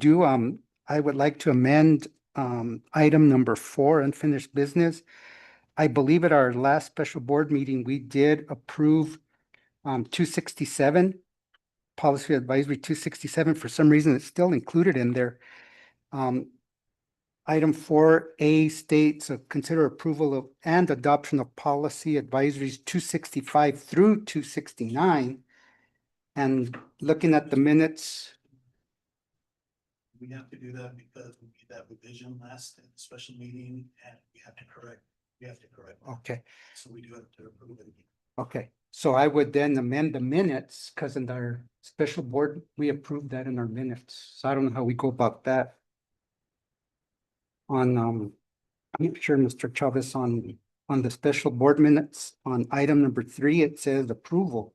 I would like to amend item number 4, unfinished business. I believe at our last special board meeting, we did approve 267, policy advisory 267. For some reason, it's still included in there. Item 4A states consider approval of and adoption of policy advisories 265 through 269. And looking at the minutes, we have to do that because we made that revision last in the special meeting and we have to correct. okay, So we do have to approve it. okay. So I would then amend the minutes because in our special board, we approved that in our minutes. So I don't know how we go about that. I'm sure Mr. Chavez on the special board minutes, on item number 3, it says approval.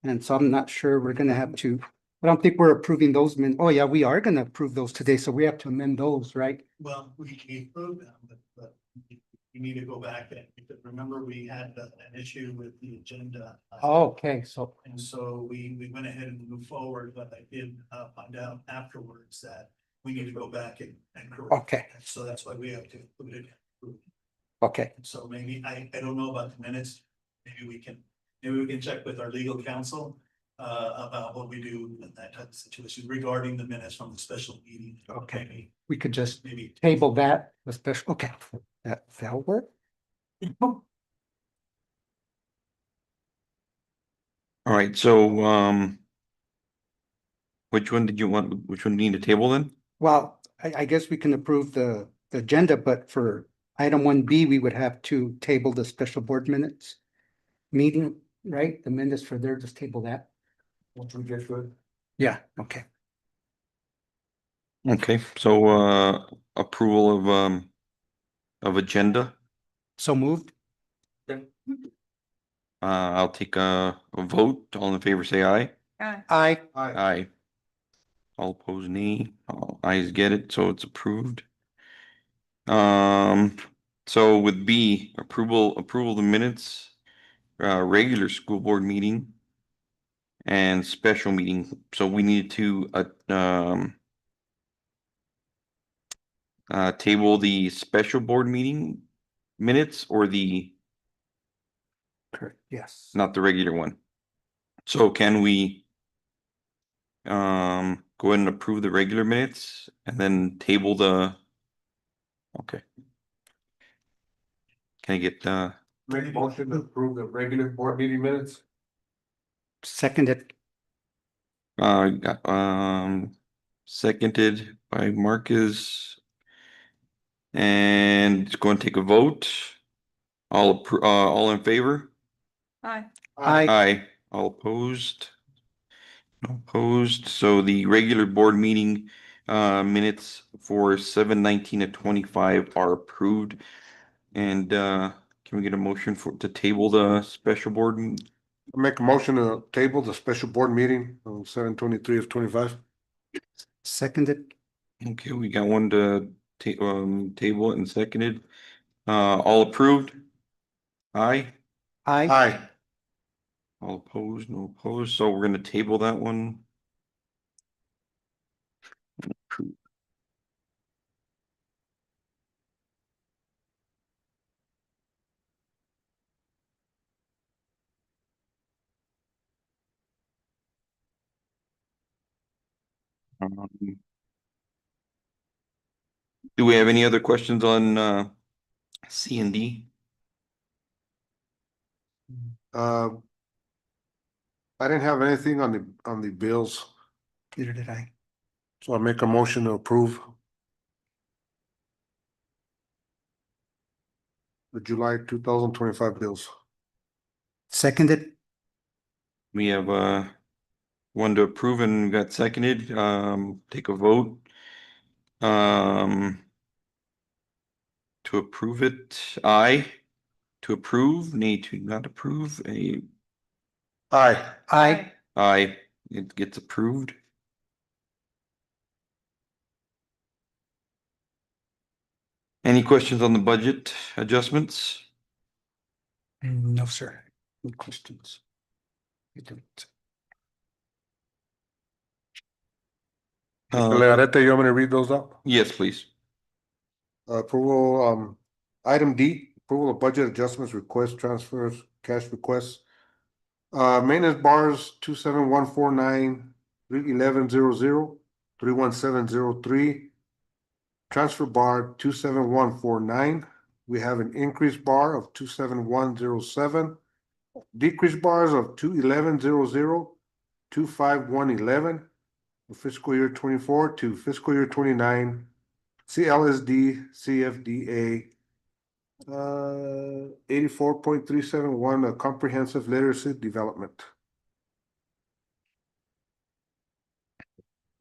And so I'm not sure we're gonna have to, I don't think we're approving those oh yeah, we are gonna approve those today, so we have to amend those, right? Well, we can approve them, but we need to go back and because remember we had an issue with the agenda. Okay, so, And so we went ahead and moved forward, but I did find out afterwards that we need to go back and correct. okay, So that's why we have to put it. okay, So maybe, I don't know about the minutes, maybe we can check with our legal counsel. About what we do in that type of situation regarding the minutes from the special meeting. okay. We could just Maybe. table that, the special, okay, that'll work. All right, so which one did you want? Which one do you need to table then? Well, I guess we can approve the agenda, but for item 1B, we would have to table the special board minutes meeting, right? The minutes for there, just table that. Once we get good. Yeah, okay. Okay, so approval of agenda. So moved? I'll take a vote. All in favor, say aye. Aye. Aye. All opposed, nay. All ayes get it, so it's approved. So with B, approval of the minutes, regular school board meeting and special meeting. So we need to table the special board meeting minutes or Correct, yes. not the regular one. So can we go ahead and approve the regular minutes and then table the, okay. Can I get Make a motion to approve the regular board meeting minutes. Seconded. seconded by Marcus. And it's going to take a vote. All in favor? Aye. Aye. All opposed? No opposed. So the regular board meeting minutes for 7/19/25 are approved. And can we get a motion to table the special board? Make a motion to table the special board meeting on 7/23/25. Seconded. Okay, we got one to table it and seconded. All approved? Aye. Aye. Aye. All opposed? No opposed. So we're gonna table that one. Do we have any other questions on C and D? I didn't have anything on the bills, Neither did I. so I make a motion to approve the July 2025 bills. Seconded. We have one to approve and we got seconded. Take a vote. To approve it, aye. To approve, nay to not approve, Aye. Aye. aye, it gets approved. Any questions on the budget adjustments? No, sir. No questions. You don't. Mr. Legarreta, you want me to read those up? Yes, please. Approval, item D, approval of budget adjustments, request transfers, cash requests. Maintenance bars, 27149, 31100, 31703. Transfer bar 27149. We have an increase bar of 27107. Decrease bars of 21100, 25111. For fiscal year 24 to fiscal year 29. CLSD, CFDA. 84.371, a comprehensive literacy development.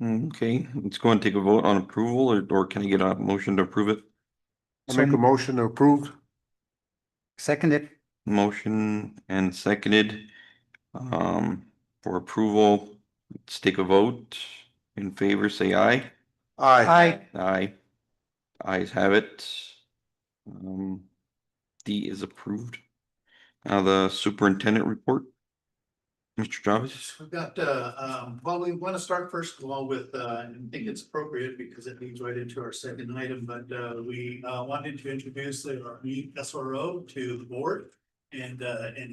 Okay, let's go and take a vote on approval, or can I get a motion to approve it? I make a motion to approve. Seconded. Motion and seconded. For approval, let's take a vote. In favor, say aye. Aye. Aye. Ayes have it. D is approved. Now the superintendent report. Mr. Chavez? We've got, well, we want to start first of all with, I think it's appropriate because it leads right into our second item, but we wanted to introduce our new SRO to the board. And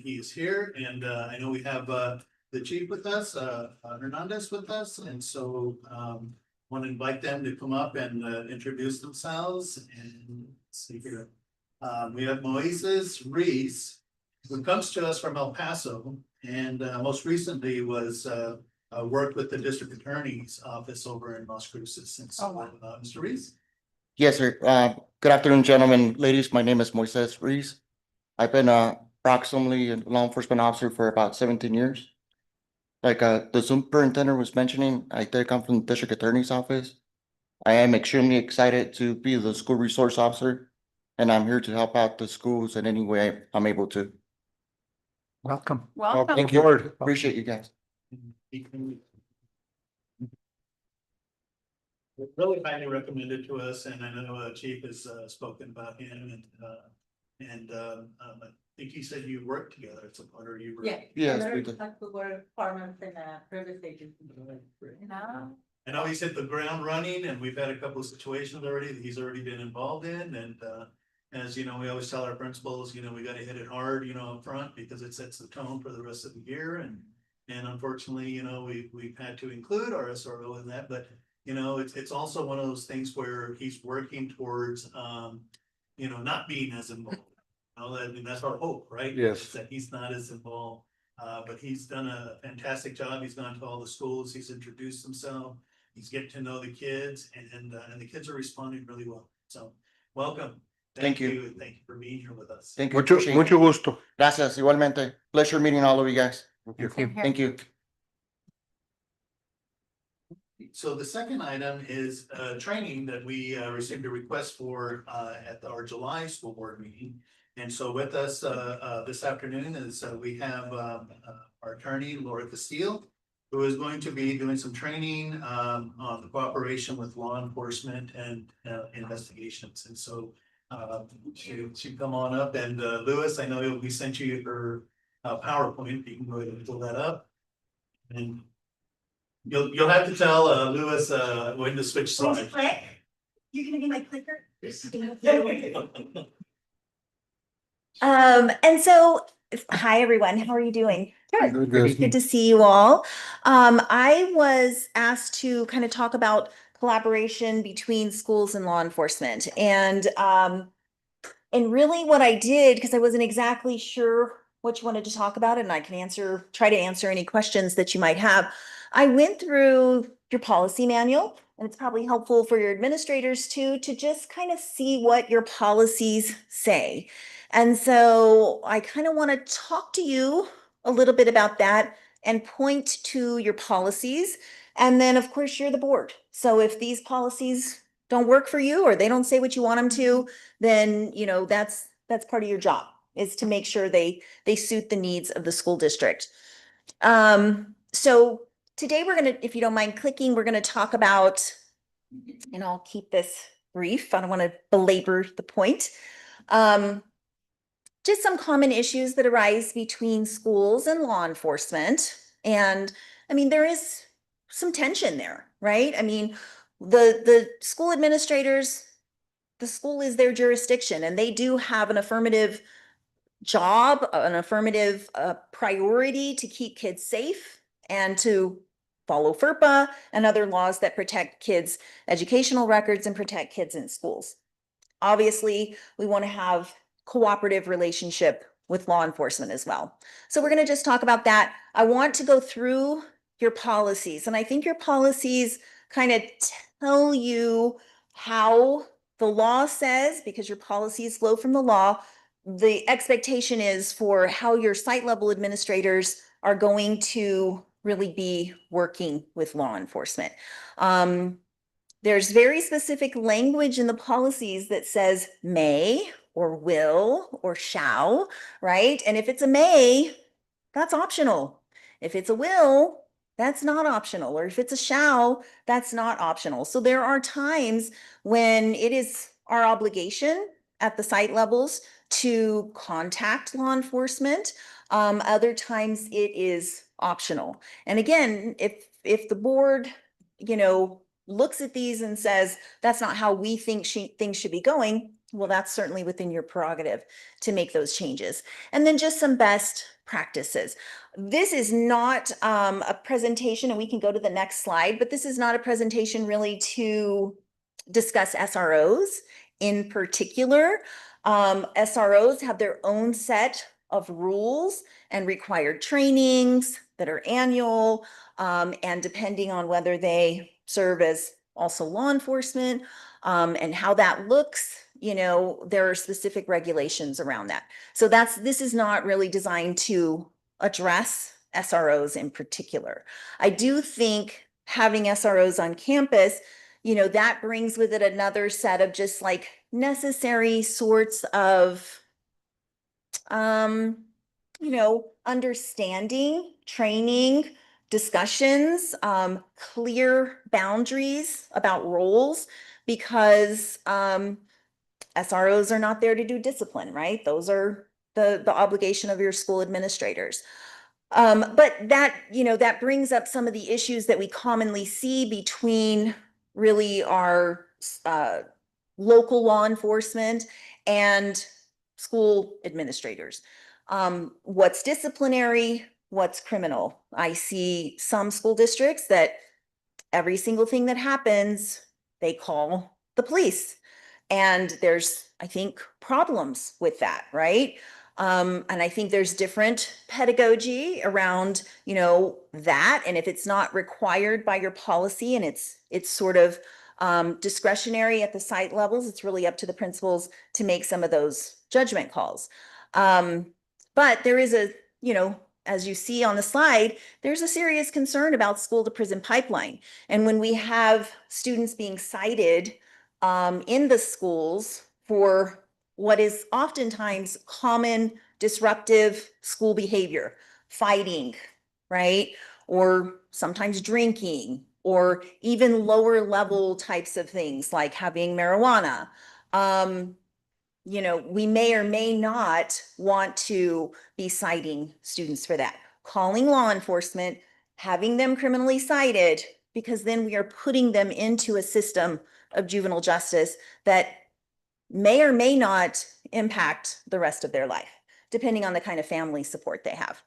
he is here, and I know we have the chief with us, Hernandez with us, and so want to invite them to come up and introduce themselves. And let's see here. We have Moises Reese, who comes to us from El Paso, and most recently was worked with the district attorney's office over in Las Cruces. And so, Mr. Reese? Yes, sir. Good afternoon, gentlemen, ladies. My name is Moises Reese. I've been approximately a law enforcement officer for about 17 years. Like the superintendent was mentioning, I did come from the district attorney's office. I am extremely excited to be the school resource officer, and I'm here to help out the schools in any way I'm able to. Welcome. Well, thank you. Appreciate you guys. Really highly recommended to us, and I know Chief has spoken about him, and I think he said you worked together at some point, or you were. Yeah. Yes, Other we did. Departments in a service agency. No. I know he's hit the ground running, and we've had a couple of situations already that he's already been involved in, and as you know, we always tell our principals, you know, we gotta hit it hard, you know, up front, because it sets the tone for the rest of the year, and unfortunately, you know, we've had to include our SRO in that, but you know, it's also one of those things where he's working towards you know, not being as involved. You know, I mean, that's our hope, right? Yes. That he's not as involved, but he's done a fantastic job. He's gone to all the schools, he's introduced himself, he's getting to know the kids, and the kids are responding really well. So, welcome. Thank you. And thank you for being here with us. Thank you. Mucho, Appreciate it. mucho gusto. Gracias, igualmente. Pleasure meeting all of you guys. Thank you. Thank you. So the second item is training that we received a request for at our July school board meeting. And so with us this afternoon is we have our attorney Laura Castile, who is going to be doing some training on the cooperation with law enforcement and investigations. And so she come on up, and Lewis, I know we sent you her PowerPoint. You can go ahead and pull that up. And you'll have to tell Lewis when to switch slides. Click. You're gonna be my clicker? And so, hi, everyone. How are you doing? Good to see you all. I was asked to kind of talk about collaboration between schools and law enforcement. And really what I did, because I wasn't exactly sure what you wanted to talk about, and I can try to answer any questions that you might have. I went through your policy manual, and it's probably helpful for your administrators too, to just kind of see what your policies say. And so I kind of want to talk to you a little bit about that and point to your policies. And then, of course, you're the board. So if these policies don't work for you, or they don't say what you want them to, then, you know, that's part of your job, is to make sure they suit the needs of the school district. So today we're going to, if you don't mind clicking, we're going to talk about, and I'll keep this brief, I don't want to belabor the point. Just some common issues that arise between schools and law enforcement. And I mean, there is some tension there, right? I mean, the school administrators, the school is their jurisdiction and they do have an affirmative job, an affirmative priority to keep kids safe and to follow FERPA and other laws that protect kids' educational records and protect kids in schools. Obviously, we want to have cooperative relationship with law enforcement as well. So we're going to just talk about that. I want to go through your policies, and I think your policies kind of tell you how the law says, because your policies flow from the law, the expectation is for how your site level administrators are going to really be working with law enforcement. There's very specific language in the policies that says may or will or shall, right? And if it's a may, that's optional. If it's a will, that's not optional. Or if it's a shall, that's not optional. So there are times when it is our obligation at the site levels to contact law enforcement. Other times it is optional. And again, if the board, looks at these and says, that's not how we think things should be going, well, that's certainly within your prerogative to make those changes. And then just some best practices. This is not a presentation, and we can go to the next slide, but this is not a presentation really to discuss SROs in particular. SROs have their own set of rules and required trainings that are annual, and depending on whether they serve as also law enforcement, and how that looks, there are specific regulations around that. So this is not really designed to address SROs in particular. I do think having SROs on campus, that brings with it another set of just like necessary sorts of, understanding, training, discussions, clear boundaries about roles, because SROs are not there to do discipline, right? Those are the obligation of your school administrators. But that brings up some of the issues that we commonly see between really our local law enforcement and school administrators. What's disciplinary? What's criminal? I see some school districts that every single thing that happens, they call the police. And there's, I think, problems with that, right? And I think there's different pedagogy around, that. And if it's not required by your policy and it's sort of discretionary at the site levels, it's really up to the principals to make some of those judgment calls. But there is as you see on the slide, there's a serious concern about school to prison pipeline. And when we have students being cited in the schools for what is oftentimes common disruptive school behavior, fighting, right? Or sometimes drinking, or even lower level types of things like having marijuana. We may or may not want to be citing students for that. Calling law enforcement, having them criminally cited, because then we are putting them into a system of juvenile justice that may or may not impact the rest of their life, depending on the kind of family support they have.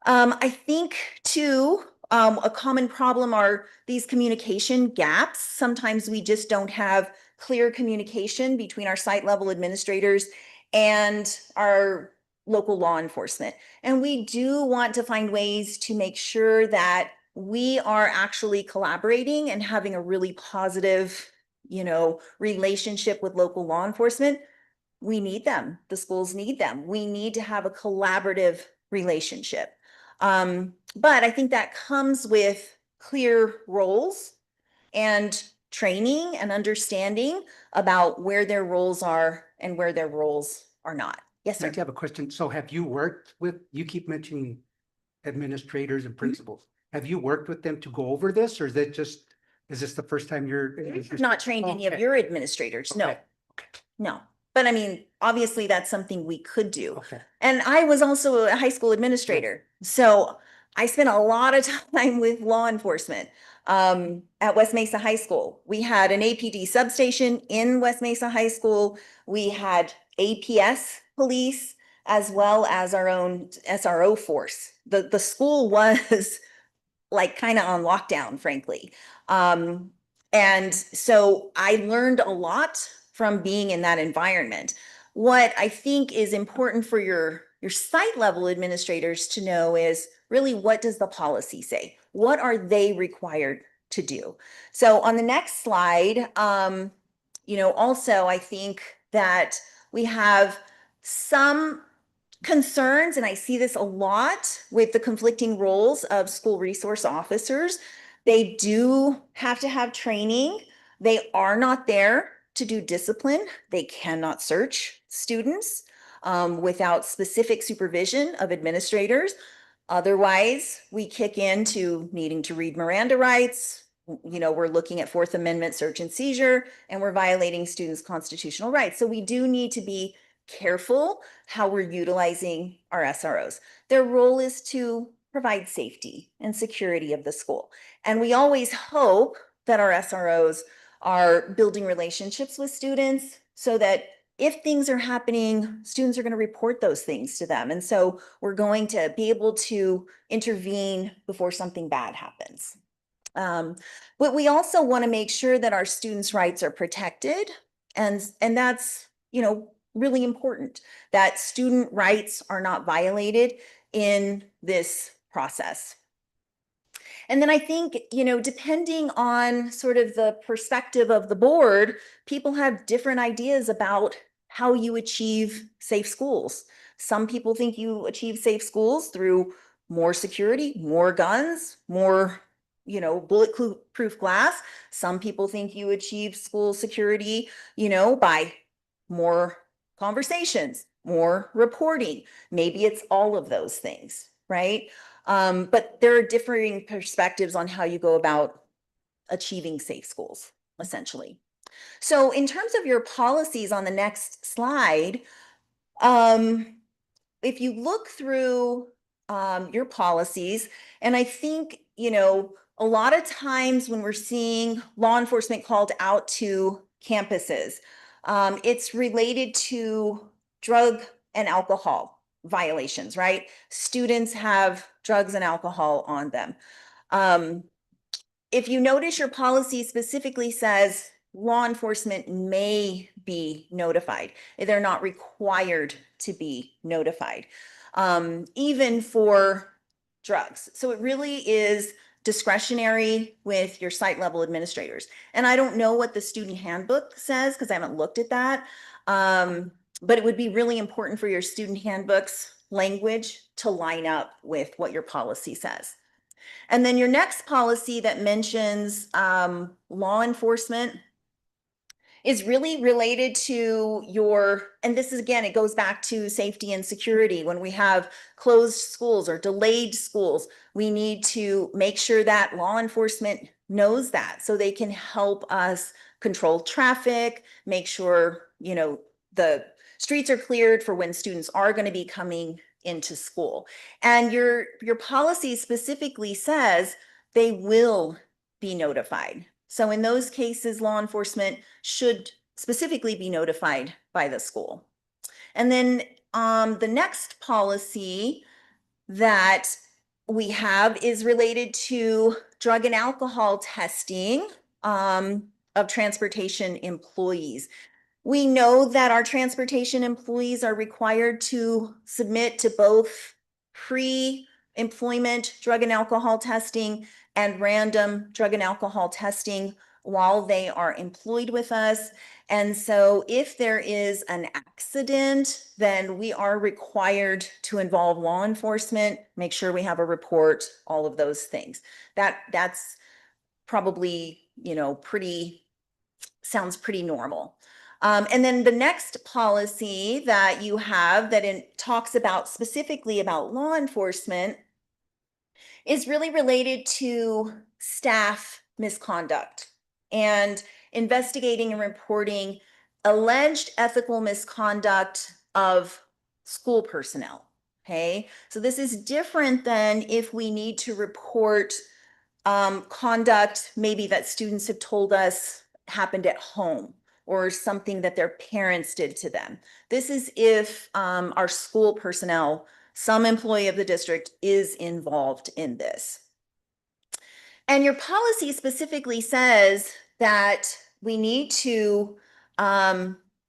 I think too, a common problem are these communication gaps. Sometimes we just don't have clear communication between our site level administrators and our local law enforcement. And we do want to find ways to make sure that we are actually collaborating and having a really positive, relationship with local law enforcement. We need them. The schools need them. We need to have a collaborative relationship. But I think that comes with clear roles and training and understanding about where their roles are and where their roles are not. Yes, sir. I have a question. So have you worked with, you keep mentioning administrators and principals. Have you worked with them to go over this, or is this the first time you're? I've not trained any of Okay. your administrators. No, Okay. no. But I mean, obviously that's something we could do. Okay. And I was also a high school administrator. So I spent a lot of time with law enforcement. At West Mesa High School. We had an APD substation in West Mesa High School. We had APS police as well as our own SRO force. The school was like kind of on lockdown, frankly. And so I learned a lot from being in that environment. What I think is important for your site level administrators to know is really, what does the policy say? What are they required to do? So on the next slide, also I think that we have some concerns, and I see this a lot with the conflicting roles of school resource officers. They do have to have training. They are not there to do discipline. They cannot search students without specific supervision of administrators. Otherwise, we kick into needing to read Miranda rights. We're looking at Fourth Amendment search and seizure, and we're violating students' constitutional rights. So we do need to be careful how we're utilizing our SROs. Their role is to provide safety and security of the school. And we always hope that our SROs are building relationships with students so that if things are happening, students are going to report those things to them. And so we're going to be able to intervene before something bad happens. But we also want to make sure that our students' rights are protected. And that's, really important, that student rights are not violated in this process. And then I think, depending on sort of the perspective of the board, people have different ideas about how you achieve safe schools. Some people think you achieve safe schools through more security, more guns, more, bulletproof glass. Some people think you achieve school security, by more conversations, more reporting. Maybe it's all of those things, right? But there are differing perspectives on how you go about achieving safe schools, essentially. So in terms of your policies on the next slide, if you look through your policies, and I think, a lot of times when we're seeing law enforcement called out to campuses, it's related to drug and alcohol violations, right? Students have drugs and alcohol on them. If you notice, your policy specifically says law enforcement may be notified. They're not required to be notified, even for drugs. So it really is discretionary with your site level administrators. And I don't know what the student handbook says because I haven't looked at that. But it would be really important for your student handbook's language to line up with what your policy says. And then your next policy that mentions law enforcement is really related to and this is, again, it goes back to safety and security. When we have closed schools or delayed schools, we need to make sure that law enforcement knows that so they can help us control traffic, make sure, the streets are cleared for when students are going to be coming into school. And your policy specifically says they will be notified. So in those cases, law enforcement should specifically be notified by the school. And then the next policy that we have is related to drug and alcohol testing of transportation employees. We know that our transportation employees are required to submit to both pre-employment drug and alcohol testing and random drug and alcohol testing while they are employed with us. And so if there is an accident, then we are required to involve law enforcement, make sure we have a report, all of those things. That's probably, sounds pretty normal. And then the next policy that you have that talks about specifically about law enforcement is really related to staff misconduct and investigating and reporting alleged ethical misconduct of school personnel. Okay, so this is different than if we need to report conduct maybe that students have told us happened at home or something that their parents did to them. This is if our school personnel, some employee of the district is involved in this. And your policy specifically says that we need to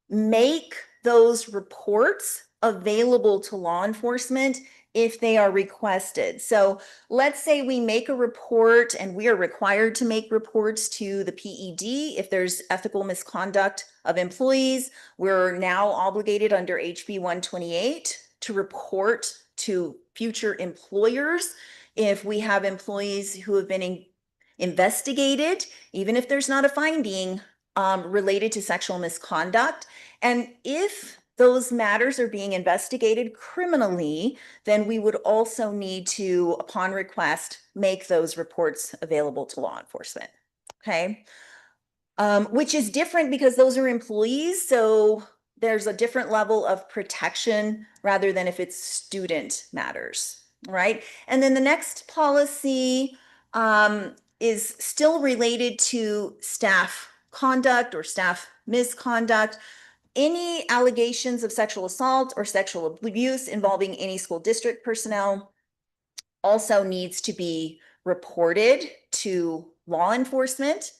make those reports available to law enforcement if they are requested. So let's say we make a report and we are required to make reports to the PED if there's ethical misconduct of employees. We're now obligated under HB 128 to report to future employers if we have employees who have been investigated, even if there's not a finding related to sexual misconduct. And if those matters are being investigated criminally, then we would also need to, upon request, make those reports available to law enforcement. Okay. Which is different because those are employees. So there's a different level of protection rather than if it's student matters. Right. And then the next policy is still related to staff conduct or staff misconduct. Any allegations of sexual assault or sexual abuse involving any school district personnel also needs to be reported to law enforcement.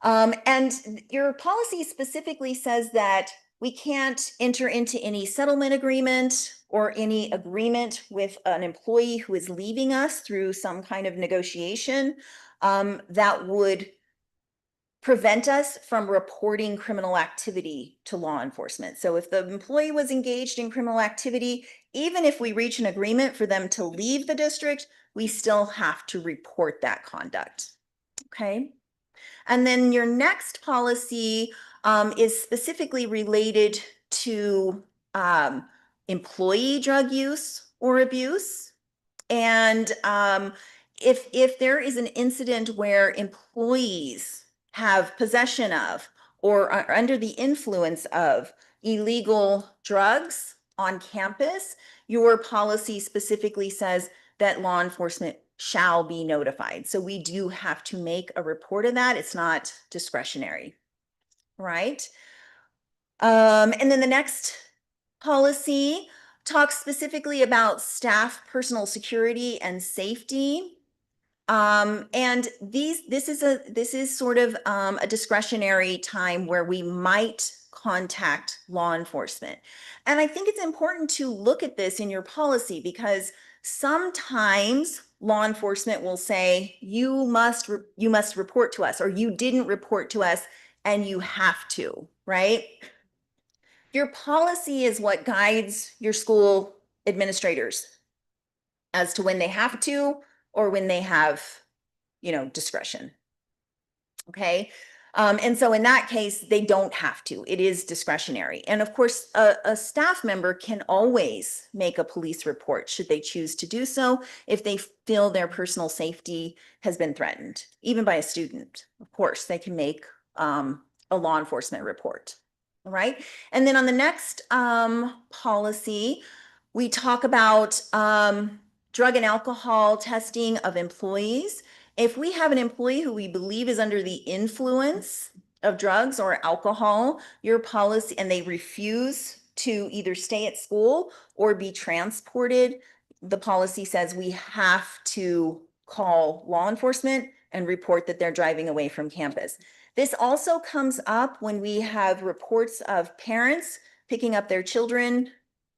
And your policy specifically says that we can't enter into any settlement agreement or any agreement with an employee who is leaving us through some kind of negotiation that would prevent us from reporting criminal activity to law enforcement. So if the employee was engaged in criminal activity, even if we reach an agreement for them to leave the district, we still have to report that conduct. Okay. And then your next policy is specifically related to employee drug use or abuse. And if there is an incident where employees have possession of or are under the influence of illegal drugs on campus, your policy specifically says that law enforcement shall be notified. So we do have to make a report of that. It's not discretionary, right? And then the next policy talks specifically about staff personal security and safety. And this is sort of a discretionary time where we might contact law enforcement. And I think it's important to look at this in your policy because sometimes law enforcement will say, you must report to us, or you didn't report to us and you have to, right? Your policy is what guides your school administrators as to when they have to or when they have, discretion. Okay. And so in that case, they don't have to. It is discretionary. And of course, a staff member can always make a police report should they choose to do so if they feel their personal safety has been threatened, even by a student. Of course, they can make a law enforcement report. All right. And then on the next policy, we talk about drug and alcohol testing of employees. If we have an employee who we believe is under the influence of drugs or alcohol, your policy, and they refuse to either stay at school or be transported, the policy says we have to call law enforcement and report that they're driving away from campus. This also comes up when we have reports of parents picking up their children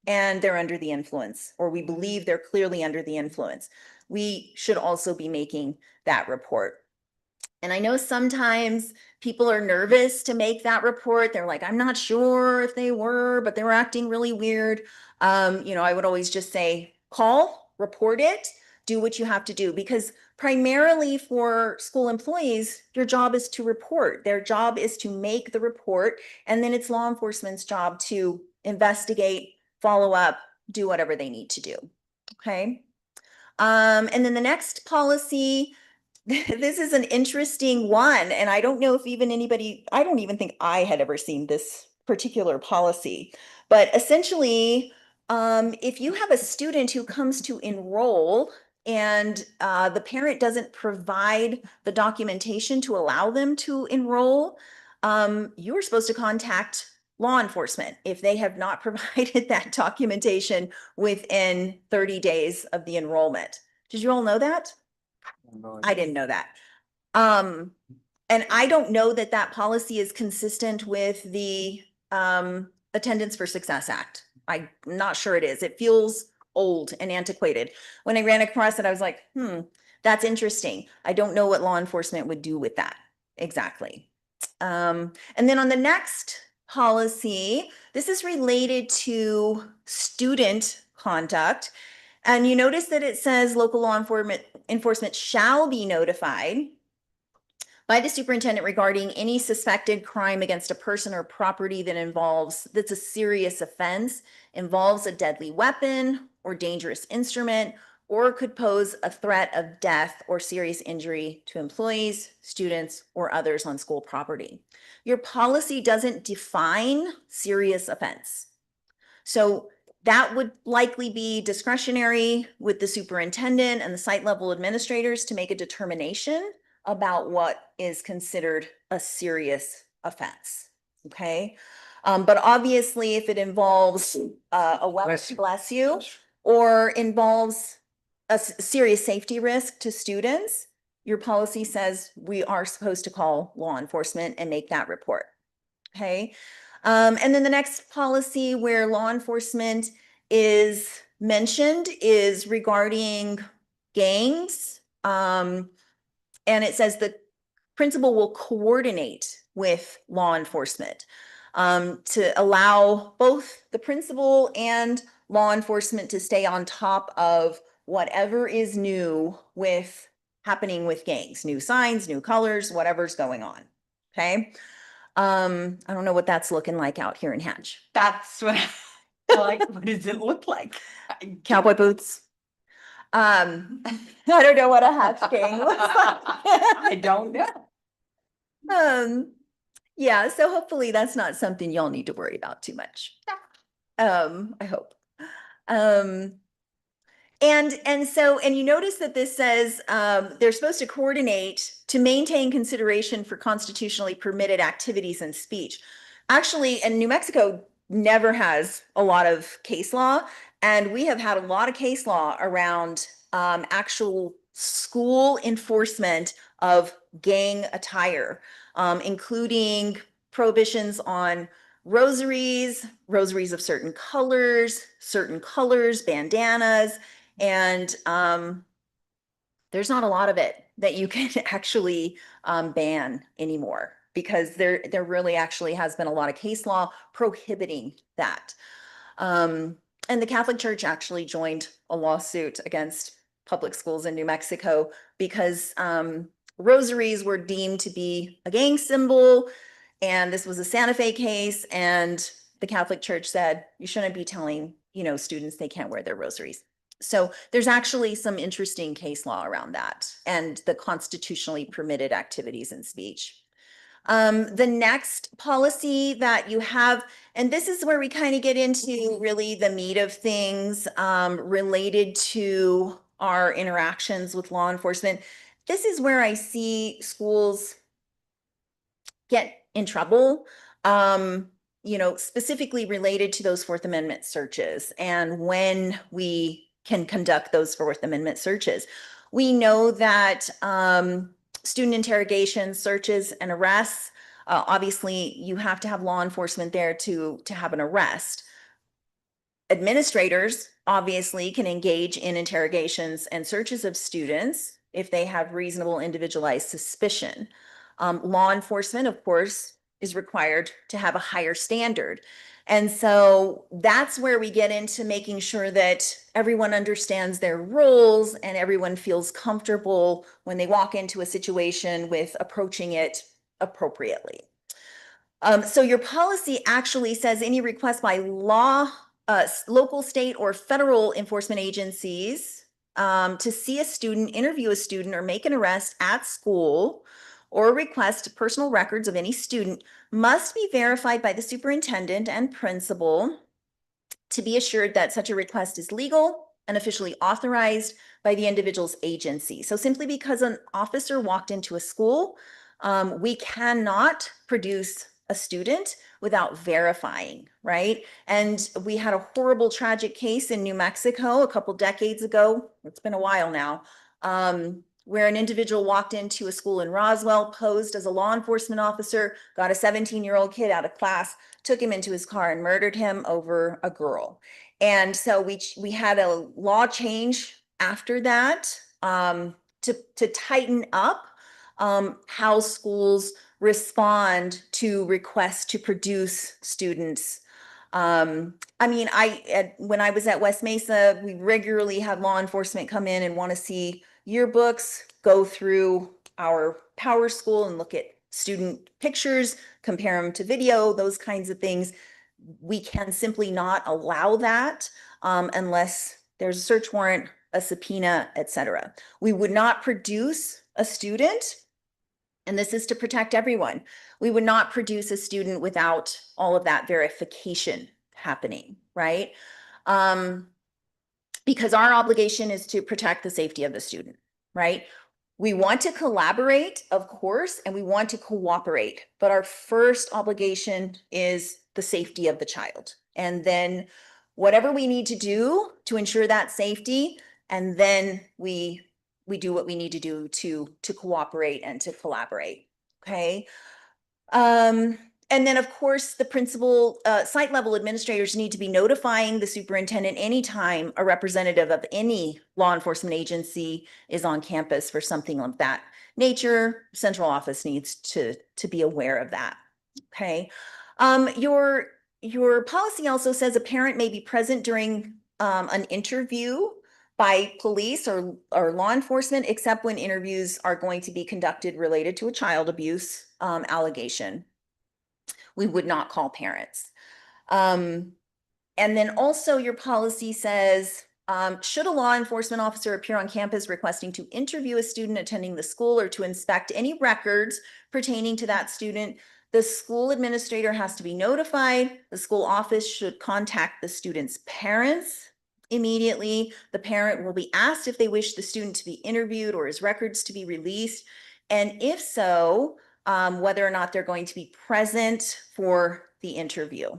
and they're under the influence, or we believe they're clearly under the influence. We should also be making that report. And I know sometimes people are nervous to make that report. They're like, I'm not sure if they were, but they were acting really weird. I would always just say, call, report it, do what you have to do, because primarily for school employees, your job is to report. Their job is to make the report, and then it's law enforcement's job to investigate, follow up, do whatever they need to do. Okay. And then the next policy, this is an interesting one. And I don't know if I don't even think I had ever seen this particular policy, but essentially, if you have a student who comes to enroll and the parent doesn't provide the documentation to allow them to enroll, you're supposed to contact law enforcement if they have not provided that documentation within 30 days of the enrollment. Did you all know that? I didn't know that. And I don't know that that policy is consistent with the Attendance for Success Act. I'm not sure it is. It feels old and antiquated. When I ran across it, I was like, that's interesting. I don't know what law enforcement would do with that exactly. And then on the next policy, this is related to student conduct. And you notice that it says local law enforcement shall be notified by the superintendent regarding any suspected crime against a person or property that's a serious offense, involves a deadly weapon or dangerous instrument, or could pose a threat of death or serious injury to employees, students, or others on school property. Your policy doesn't define serious offense. So that would likely be discretionary with the superintendent and the site level administrators to make a determination about what is considered a serious offense. Okay. But obviously, if it involves a weapon, bless you, or involves a serious safety risk to students, your policy says we are supposed to call law enforcement and make that report. Okay. And then the next policy where law enforcement is mentioned is regarding gangs. And it says the principal will coordinate with law enforcement to allow both the principal and law enforcement to stay on top of whatever is new with happening with gangs, new signs, new colors, whatever's going on. Okay. I don't know what that's looking like out here in Hatch. That's what I like. What does it look like? Cowboy boots. I don't know what a Hatch gang looks like. I don't know. Yeah, so hopefully that's not something y'all need to worry about too much. I hope. And you notice that this says they're supposed to coordinate to maintain consideration for constitutionally permitted activities and speech. Actually, and New Mexico never has a lot of case law, and we have had a lot of case law around actual school enforcement of gang attire, including prohibitions on rosaries of certain colors, bandanas, and there's not a lot of it that you can actually ban anymore, because there really actually has been a lot of case law prohibiting that. And the Catholic Church actually joined a lawsuit against public schools in New Mexico because rosaries were deemed to be a gang symbol, and this was a Santa Fe case, and the Catholic Church said you shouldn't be telling, students they can't wear their rosaries. So there's actually some interesting case law around that and the constitutionally permitted activities and speech. The next policy that you have, and this is where we kind of get into really the meat of things related to our interactions with law enforcement. This is where I see schools get in trouble, specifically related to those Fourth Amendment searches and when we can conduct those Fourth Amendment searches. We know that student interrogations, searches, and arrests, obviously you have to have law enforcement there to have an arrest. Administrators obviously can engage in interrogations and searches of students if they have reasonable individualized suspicion. Law enforcement, of course, is required to have a higher standard. And so that's where we get into making sure that everyone understands their roles and everyone feels comfortable when they walk into a situation with approaching it appropriately. So your policy actually says any request by local, state, or federal enforcement agencies to see a student, interview a student, or make an arrest at school, or request personal records of any student must be verified by the superintendent and principal to be assured that such a request is legal and officially authorized by the individual's agency. So simply because an officer walked into a school, we cannot produce a student without verifying, right? And we had a horrible tragic case in New Mexico a couple decades ago. It's been a while now, where an individual walked into a school in Roswell, posed as a law enforcement officer, got a 17-year-old kid out of class, took him into his car and murdered him over a girl. And so we had a law change after that, to tighten up how schools respond to requests to produce students. I mean, when I was at West Mesa, we regularly had law enforcement come in and want to see yearbooks, go through our Power School and look at student pictures, compare them to video, those kinds of things. We can simply not allow that unless there's a search warrant, a subpoena, etc. We would not produce a student, and this is to protect everyone. We would not produce a student without all of that verification happening, right? Because our obligation is to protect the safety of the student, right? We want to collaborate, of course, and we want to cooperate, but our first obligation is the safety of the child. And then whatever we need to do to ensure that safety, and then we do what we need to do to cooperate and to collaborate, okay? And then, of course, the principal, site level administrators need to be notifying the superintendent anytime a representative of any law enforcement agency is on campus for something of that nature. Central office needs to be aware of that, okay? Your policy also says a parent may be present during an interview by police or law enforcement, except when interviews are going to be conducted related to a child abuse allegation. We would not call parents. And then also your policy says, should a law enforcement officer appear on campus requesting to interview a student attending the school or to inspect any records pertaining to that student, the school administrator has to be notified. The school office should contact the student's parents immediately. The parent will be asked if they wish the student to be interviewed or his records to be released. And if so, whether or not they're going to be present for the interview,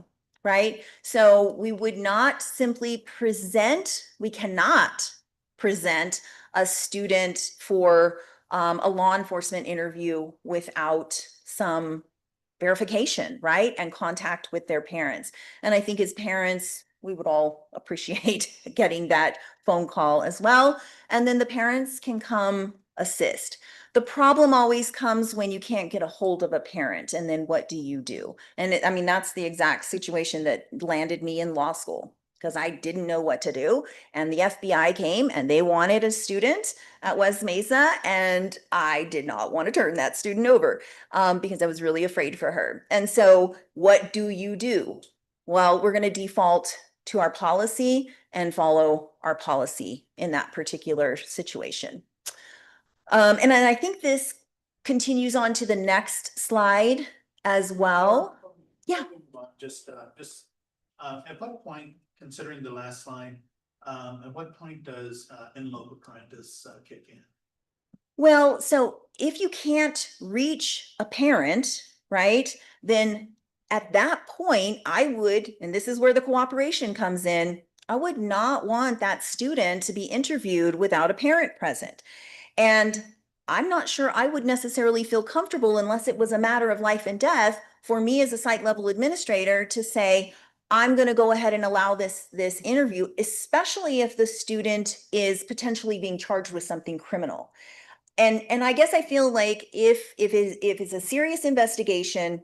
right? So we would not simply present, we cannot present a student for a law enforcement interview without some verification, right? And contact with their parents. And I think as parents, we would all appreciate getting that phone call as well. And then the parents can come assist. The problem always comes when you can't get a hold of a parent, and then what do you do? And I mean, that's the exact situation that landed me in law school, because I didn't know what to do. And the FBI came and they wanted a student at West Mesa, and I did not want to turn that student over because I was really afraid for her. And so what do you do? Well, we're going to default to our policy and follow our policy in that particular situation. And then I think this continues on to the next slide as well. Yeah. Just, at what point, considering the last slide, at what point does in loco parentis kick in? Well, so if you can't reach a parent, right, then at that point, I would, and this is where the cooperation comes in, I would not want that student to be interviewed without a parent present. And I'm not sure I would necessarily feel comfortable unless it was a matter of life and death for me as a site level administrator to say, I'm going to go ahead and allow this interview, especially if the student is potentially being charged with something criminal. And I guess I feel like if it's a serious investigation,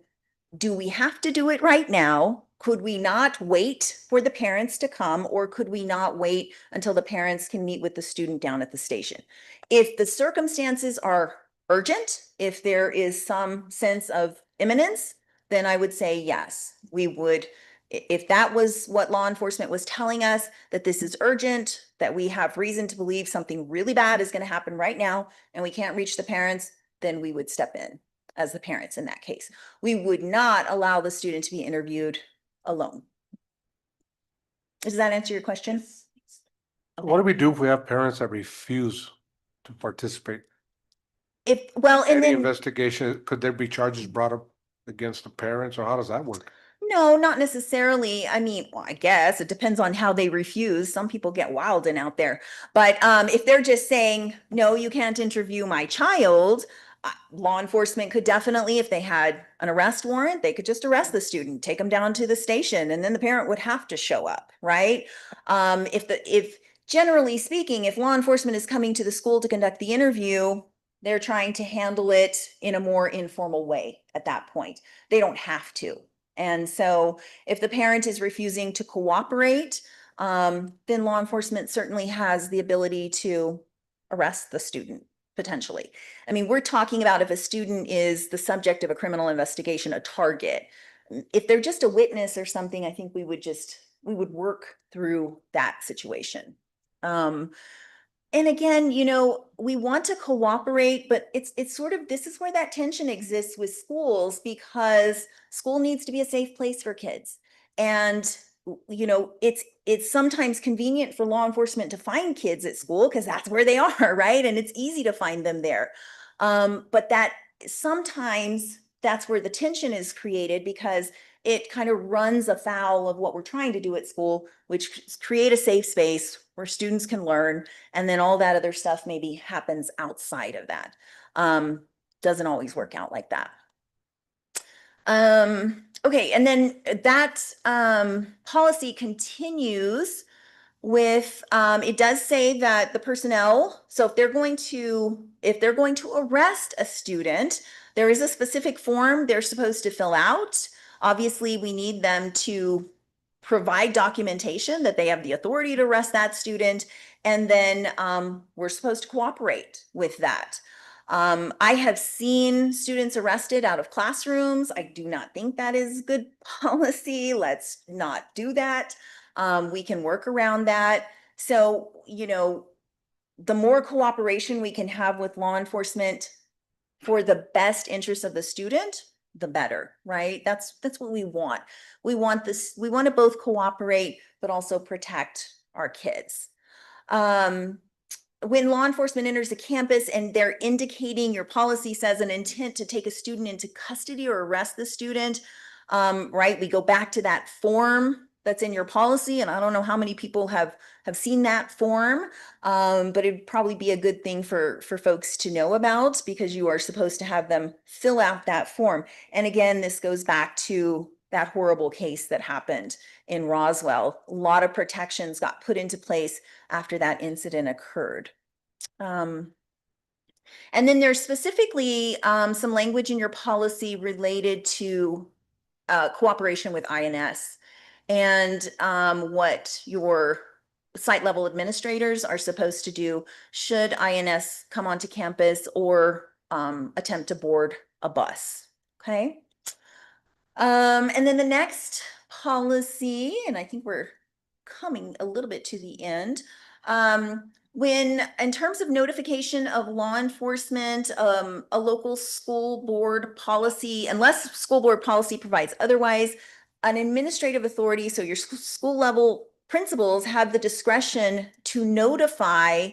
do we have to do it right now? Could we not wait for the parents to come, or could we not wait until the parents can meet with the student down at the station? If the circumstances are urgent, if there is some sense of imminence, then I would say yes, we would. If that was what law enforcement was telling us, that this is urgent, that we have reason to believe something really bad is going to happen right now, and we can't reach the parents, then we would step in as the parents in that case. We would not allow the student to be interviewed alone. Does that answer your question? What do we do if we have parents that refuse to participate? And Any then, investigation, could there be charges brought up against the parents, or how does that work? no, not necessarily. I mean, well, I guess it depends on how they refuse. Some people get wild and out there. But if they're just saying, no, you can't interview my child, law enforcement could definitely, if they had an arrest warrant, they could just arrest the student, take them down to the station, and then the parent would have to show up, right? If generally speaking, if law enforcement is coming to the school to conduct the interview, they're trying to handle it in a more informal way at that point. They don't have to. And so if the parent is refusing to cooperate, then law enforcement certainly has the ability to arrest the student potentially. I mean, we're talking about if a student is the subject of a criminal investigation, a target. If they're just a witness or something, I think we would work through that situation. And again, we want to cooperate, but it's sort of, this is where that tension exists with schools, because school needs to be a safe place for kids. And, it's sometimes convenient for law enforcement to find kids at school because that's where they are, right? And it's easy to find them there. But that sometimes that's where the tension is created, because it kind of runs afoul of what we're trying to do at school, which is create a safe space where students can learn, and then all that other stuff maybe happens outside of that. Doesn't always work out like that. Okay, and then that policy continues with, it does say that the personnel, so if they're going to arrest a student, there is a specific form they're supposed to fill out. Obviously, we need them to provide documentation that they have the authority to arrest that student, and then we're supposed to cooperate with that. I have seen students arrested out of classrooms. I do not think that is good policy. Let's not do that. We can work around that. So, the more cooperation we can have with law enforcement for the best interest of the student, the better, right? That's what we want. We want to both cooperate, but also protect our kids. When law enforcement enters a campus and they're indicating, your policy says an intent to take a student into custody or arrest the student, right? We go back to that form that's in your policy, and I don't know how many people have seen that form, but it'd probably be a good thing for folks to know about, because you are supposed to have them fill out that form. And again, this goes back to that horrible case that happened in Roswell. A lot of protections got put into place after that incident occurred. And then there's specifically some language in your policy related to cooperation with INS, and what your site level administrators are supposed to do should INS come onto campus or attempt to board a bus. Okay. And then the next policy, and I think we're coming a little bit to the end. When, in terms of notification of law enforcement, a local school board policy, unless school board policy provides otherwise, an administrative authority, so your school level principals have the discretion to notify,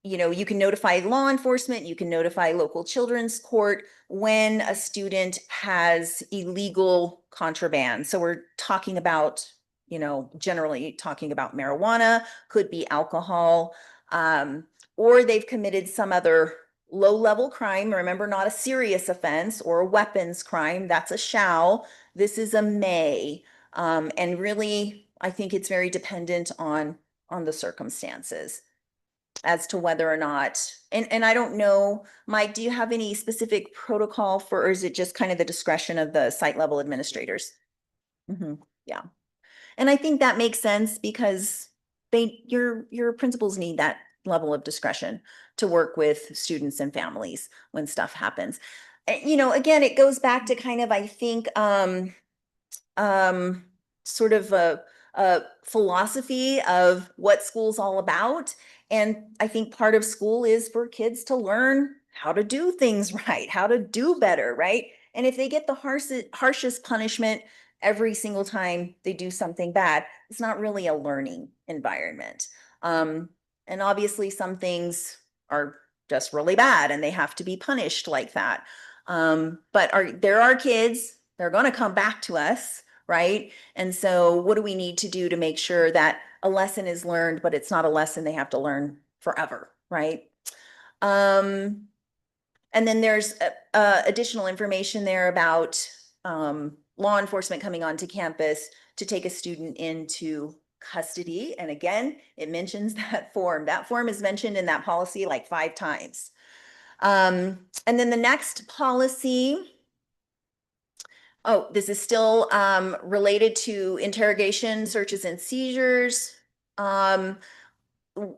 you can notify law enforcement, you can notify local children's court when a student has illegal contraband. So we're talking about, generally talking about marijuana, could be alcohol, or they've committed some other low-level crime. Remember, not a serious offense, or a weapons crime. That's a shall. This is a may. And really, I think it's very dependent on the circumstances as to whether or not, and I don't know, Mike, do you have any specific protocol for, or is it just kind of the discretion of the site level administrators? Yeah. And I think that makes sense, because your principals need that level of discretion to work with students and families when stuff happens. Again, it goes back to kind of, I think, sort of a philosophy of what school's all about. And I think part of school is for kids to learn how to do things right, how to do better, right? And if they get the harshest punishment, every single time they do something bad, it's not really a learning environment. And obviously some things are just really bad and they have to be punished like that. But there are kids, they're going to come back to us, right? And so what do we need to do to make sure that a lesson is learned, but it's not a lesson they have to learn forever, right? And then there's additional information there about law enforcement coming onto campus to take a student into custody. And again, it mentions that form. That form is mentioned in that policy like 5 times. And then the next policy, oh, this is still related to interrogation, searches and seizures.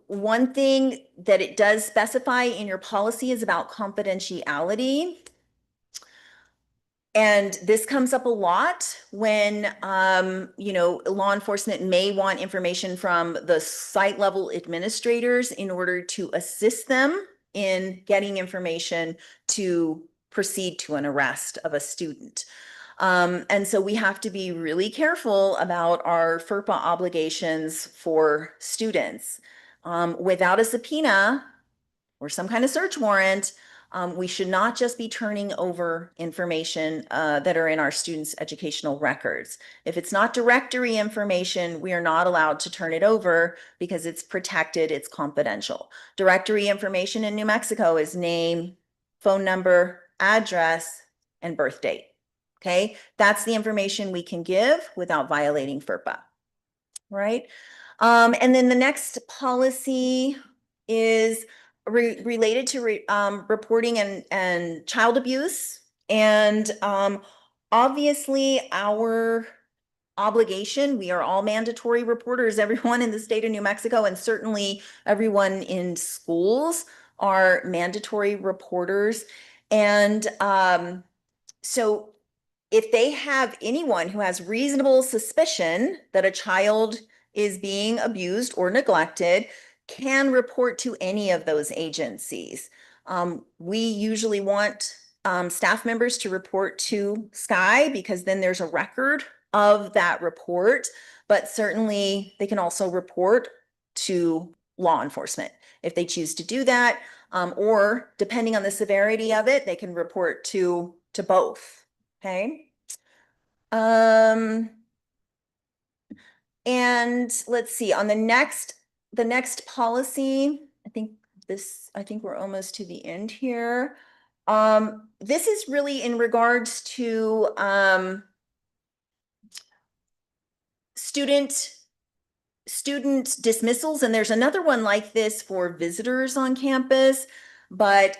One thing that it does specify in your policy is about confidentiality. And this comes up a lot when, law enforcement may want information from the site level administrators in order to assist them in getting information to proceed to an arrest of a student. And so we have to be really careful about our FERPA obligations for students. Without a subpoena or some kind of search warrant, we should not just be turning over information that are in our students' educational records. If it's not directory information, we are not allowed to turn it over because it's protected, it's confidential. Directory information in New Mexico is name, phone number, address, and birth date. Okay, that's the information we can give without violating FERPA, right? And then the next policy is related to reporting and child abuse. And obviously our obligation, we are all mandatory reporters, everyone in the state of New Mexico, and certainly everyone in schools are mandatory reporters. And so if they have anyone who has reasonable suspicion that a child is being abused or neglected, can report to any of those agencies. We usually want staff members to report to Sky because then there's a record of that report, but certainly they can also report to law enforcement if they choose to do that, or depending on the severity of it, they can report to both, okay? And let's see, on the next policy, I think we're almost to the end here. This is really in regards to student dismissals, and there's another one like this for visitors on campus. But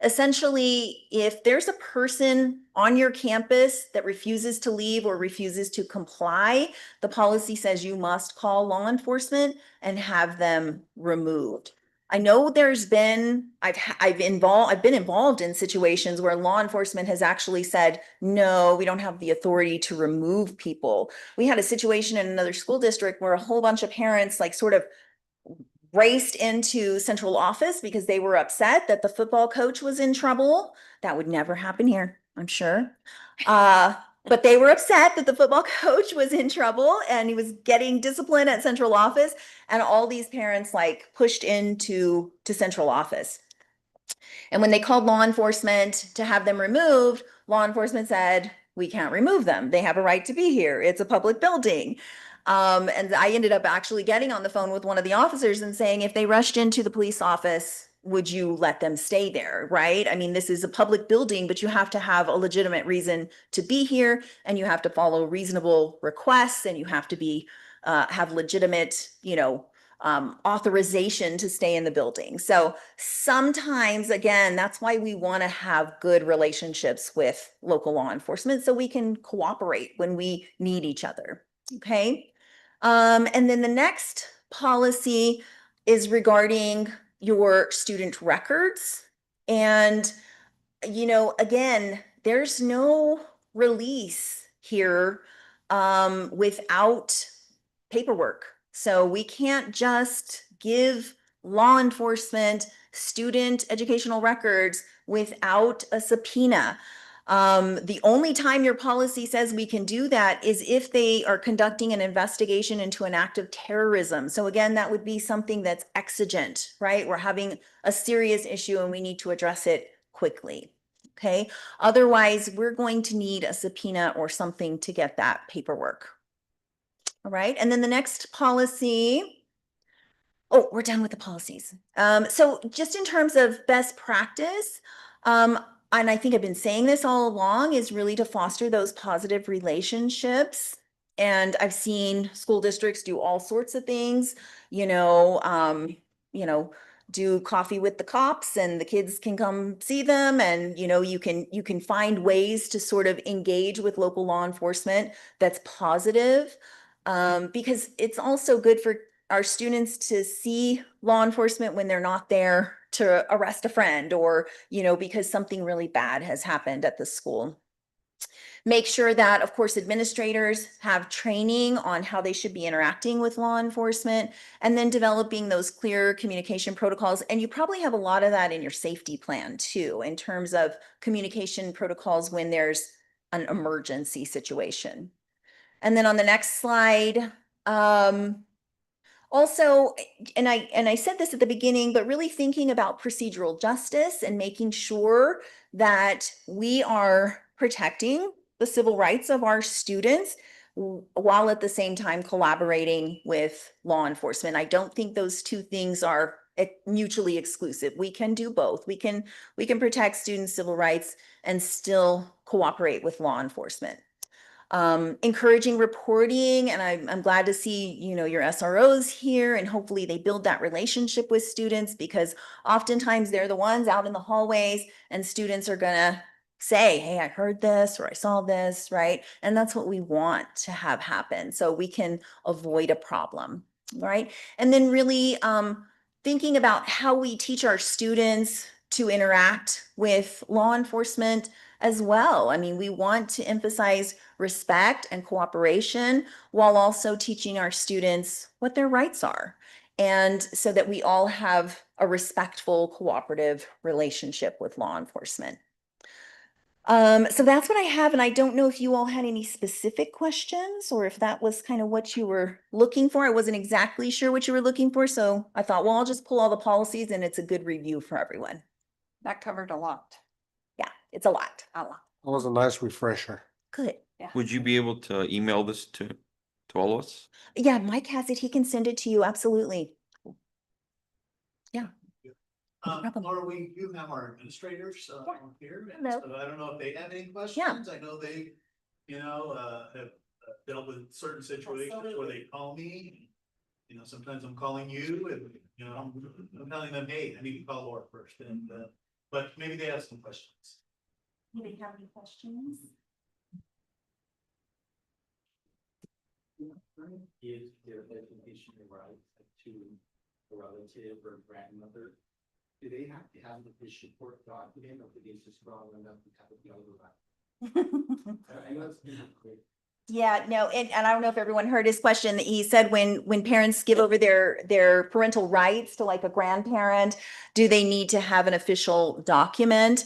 essentially, if there's a person on your campus that refuses to leave or refuses to comply, the policy says you must call law enforcement and have them removed. I know there's been, I've been involved in situations where law enforcement has actually said, no, we don't have the authority to remove people. We had a situation in another school district where a whole bunch of parents like sort of raced into central office because they were upset that the football coach was in trouble. That would never happen here, I'm sure. But they were upset that the football coach was in trouble and he was getting discipline at central office. And all these parents like pushed into central office. And when they called law enforcement to have them removed, law enforcement said, we can't remove them. They have a right to be here. It's a public building. And I ended up actually getting on the phone with one of the officers and saying, if they rushed into the police office, would you let them stay there, right? I mean, this is a public building, but you have to have a legitimate reason to be here, and you have to follow reasonable requests, and you have to be have legitimate, authorization to stay in the building. So sometimes, again, that's why we want to have good relationships with local law enforcement so we can cooperate when we need each other. Okay. And then the next policy is regarding your student records. And, again, there's no release here without paperwork. So we can't just give law enforcement student educational records without a subpoena. The only time your policy says we can do that is if they are conducting an investigation into an act of terrorism. So again, that would be something that's exigent, right? We're having a serious issue and we need to address it quickly. Okay. Otherwise, we're going to need a subpoena or something to get that paperwork. All right. And then the next policy. Oh, we're done with the policies. So just in terms of best practice, and I think I've been saying this all along, is really to foster those positive relationships. And I've seen school districts do all sorts of things, you know, do coffee with the cops and the kids can come see them. And, you can find ways to sort of engage with local law enforcement that's positive. Because it's also good for our students to see law enforcement when they're not there to arrest a friend or, because something really bad has happened at the school. Make sure that, of course, administrators have training on how they should be interacting with law enforcement and then developing those clear communication protocols. And you probably have a lot of that in your safety plan too, in terms of communication protocols when there's an emergency situation. And then on the next slide, also, and I said this at the beginning, but really thinking about procedural justice and making sure that we are protecting the civil rights of our students while at the same time collaborating with law enforcement. I don't think those two things are mutually exclusive. We can do both. We can protect students' civil rights and still cooperate with law enforcement. Encouraging reporting, and I'm glad to see, your SROs here, and hopefully they build that relationship with students, because oftentimes they're the ones out in the hallways and students are gonna say, hey, I heard this or I saw this, right? And that's what we want to have happen so we can avoid a problem, right? And then really thinking about how we teach our students to interact with law enforcement as well. I mean, we want to emphasize respect and cooperation while also teaching our students what their rights are, and so that we all have a respectful, cooperative relationship with law enforcement. So that's what I have, and I don't know if you all had any specific questions or if that was kind of what you were looking for. I wasn't exactly sure what you were looking for, so I thought, well, I'll just pull all the policies and it's a good review for everyone. That covered a lot. Yeah, it's a lot. A lot. That was a nice refresher. Good. Yeah. Would you be able to email this to all of us? Yeah, Mike has it. He can send it to you. Absolutely. Yeah. problem. Laura, we do have our administrators here, and Hello. so I don't know if they have any questions. I know they, have dealt with certain situations where they call me. Sometimes I'm calling you and, I'm telling them, hey, I need to call Laura first, and, but maybe they have some questions. Anybody have any questions? Is their education right to a relative or grandmother? Do they have to have the official court document, or do they just strong enough to have it the other way? I know it's quick. Yeah, no, and I don't know if everyone heard his question. He said when parents give over their parental rights to like a grandparent, do they need to have an official document?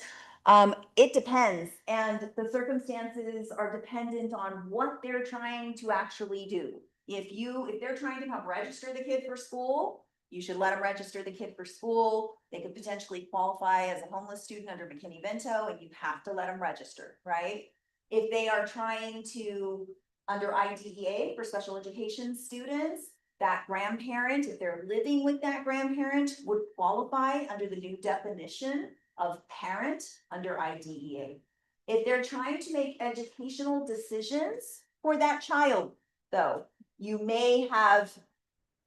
It depends, and the circumstances are dependent on what they're trying to actually do. If they're trying to come register the kid for school, you should let them register the kid for school. They could potentially qualify as a homeless student under McKinney-Vento, and you have to let them register, right? If they are trying to, under IDEA for special education students, that grandparent, if they're living with that grandparent, would qualify under the new definition of parent under IDEA. If they're trying to make educational decisions for that child, though, you may have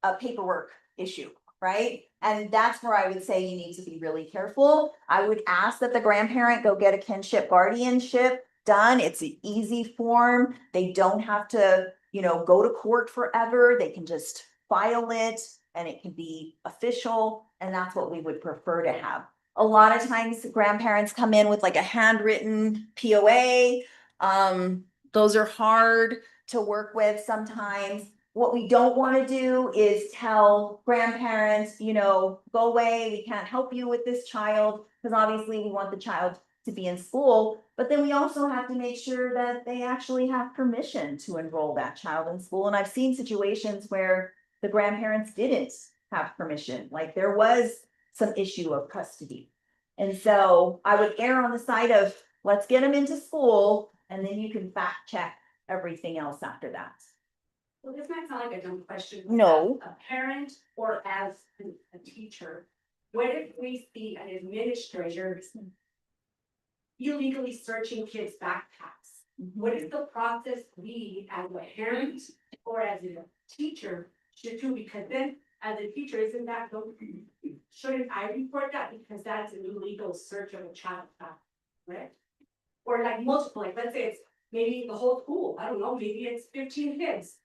a paperwork issue, right? And that's where I would say you need to be really careful. I would ask that the grandparent go get a kinship guardianship done. It's an easy form. They don't have to, go to court forever. They can just file it and it can be official. And that's what we would prefer to have. A lot of times grandparents come in with like a handwritten POA. Those are hard to work with sometimes. What we don't want to do is tell grandparents, go away, we can't help you with this child, because obviously we want the child to be in school. But then we also have to make sure that they actually have permission to enroll that child in school. And I've seen situations where the grandparents didn't have permission, like there was some issue of custody. And so I would err on the side of, let's get them into school, and then you can fact check everything else after that. Well, this might sound like a dumb question. No. As a parent or as a teacher, what if we see an administrator illegally searching kids' backpacks? What is the process we as a parent or as a teacher should do? Because then as a teacher, isn't that, shouldn't I report that because that's an illegal search of a child's backpack, right? Or like multiple, like let's say it's maybe the whole school, I don't know, maybe it's 15 kids.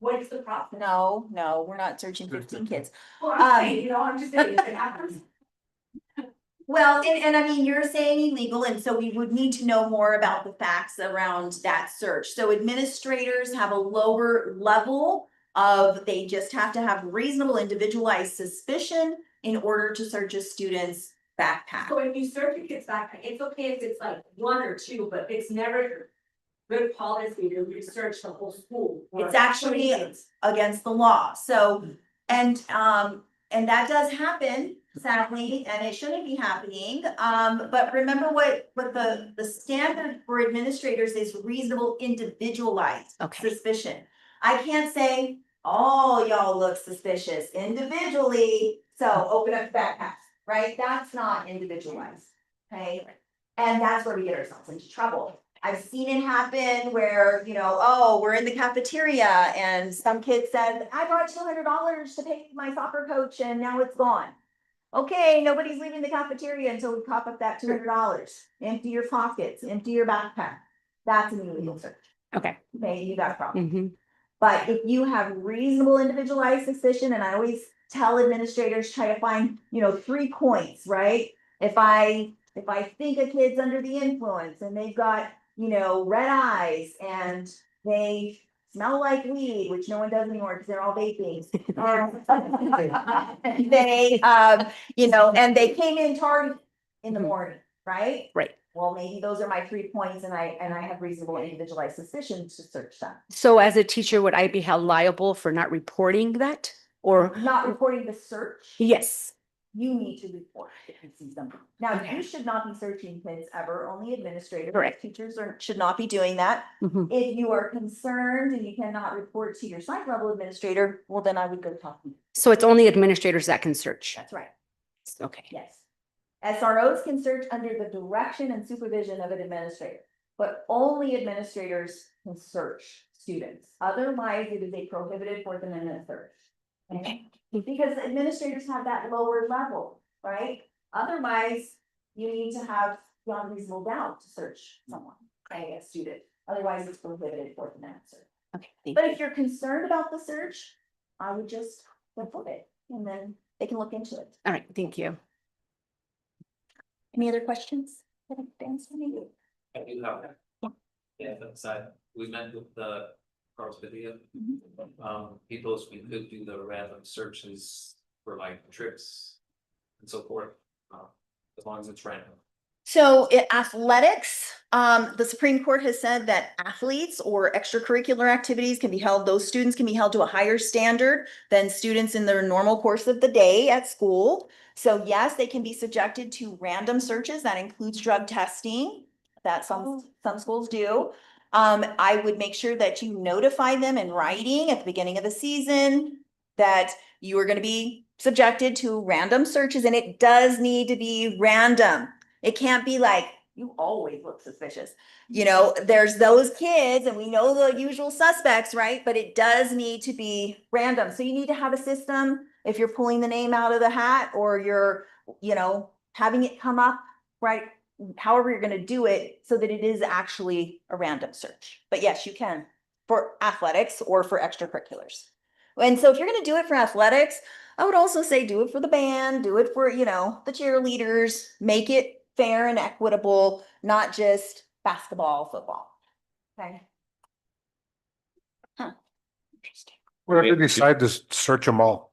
What is the process? No, we're not searching 15 kids. Well, I'm saying, you know, I'm just saying, if it happens. Well, and I mean, you're saying illegal, and so we would need to know more about the facts around that search. So administrators have a lower level of, they just have to have reasonable individualized suspicion in order to search a student's backpack. So if you search a kid's backpack, it's okay if it's like 1 or 2, but it's never good policy to research the whole school. or It's actually 20 kids. against the law, so, and that does happen, sadly, and it shouldn't be happening. But remember what the standard for administrators is reasonable individualized suspicion. I can't say, oh, y'all look suspicious individually, so open up the backpacks, right? That's not individualized, okay? And that's where we get ourselves into trouble. I've seen it happen where, you know, oh, we're in the cafeteria and some kid said, I brought $200 to pay my soccer coach and now it's gone. Okay, nobody's leaving the cafeteria until we cough up that $200. Empty your pockets, empty your backpack. That's an illegal search. Okay. Okay, you got a problem. Mm-hmm. But if you have reasonable individualized suspicion, and I always tell administrators, try to find, you know, 3 points, right? If I think a kid's under the influence and they've got, you know, red eyes and they smell like weed, which no one does anymore because they're all vaping. They, you know, and they came in tardy in the morning, right? Right. Well, maybe those are my 3 points and I have reasonable individualized suspicion to search them. So as a teacher, would I be held liable for not reporting that? Or, Not reporting the search. yes, You need to report if you see something. Now, Okay. you should not be searching kids ever, only administrators. Correct. Teachers should not be doing that. Mhm. If you are concerned and you cannot report to your site level administrator, well, then I would go talk to you. So it's only administrators that can search. That's right, Okay. yes. SROs can search under the direction and supervision of an administrator, but only administrators can search students. Otherwise, it is a prohibited Fourth Amendment search. Okay? Because administrators have that lower level, right? Otherwise, you need to have beyond reasonable doubt to search someone, a student. Otherwise, it's prohibited Fourth Amendment search. Okay. Thank But you. if you're concerned about the search, I would just report it and then they can look into it. All right. Thank you. Any other questions? I do have. Yeah, that's we met with the Carl's video. He told us we could do the random searches for like trips and so forth. As long as it's random. So in athletics, the Supreme Court has said that athletes or extracurricular activities can be held, those students can be held to a higher standard than students in their normal course of the day at school. So yes, they can be subjected to random searches. That includes drug testing that some schools do. I would make sure that you notify them in writing at the beginning of the season that you are going to be subjected to random searches, and it does need to be random. It can't be like, you always look suspicious. You know, there's those kids and we know the usual suspects, right? But it does need to be random. So you need to have a system if you're pulling the name out of the hat or you're, you know, having it come up, right? However you're going to do it so that it is actually a random search. But yes, you can for athletics or for extracurriculars. And so if you're going to do it for athletics, I would also say do it for the band, do it for, you know, the cheerleaders, make it fair and equitable, not just basketball, football. Okay. Huh. Interesting. What if they decide to search them all?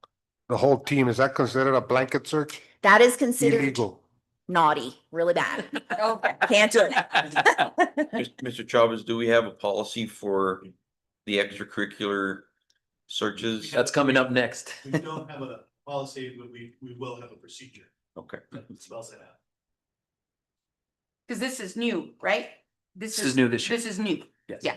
The whole team, is that considered a blanket search? That is considered, Illegal. naughty, really bad. Okay. Can't do it. Mr. Chavez, do we have a policy for the extracurricular searches? That's coming up next. We don't have a policy, but we will have a procedure. Okay. Spells it out. Cause this is new, right? This is new this year. This is new. Yes. Yeah.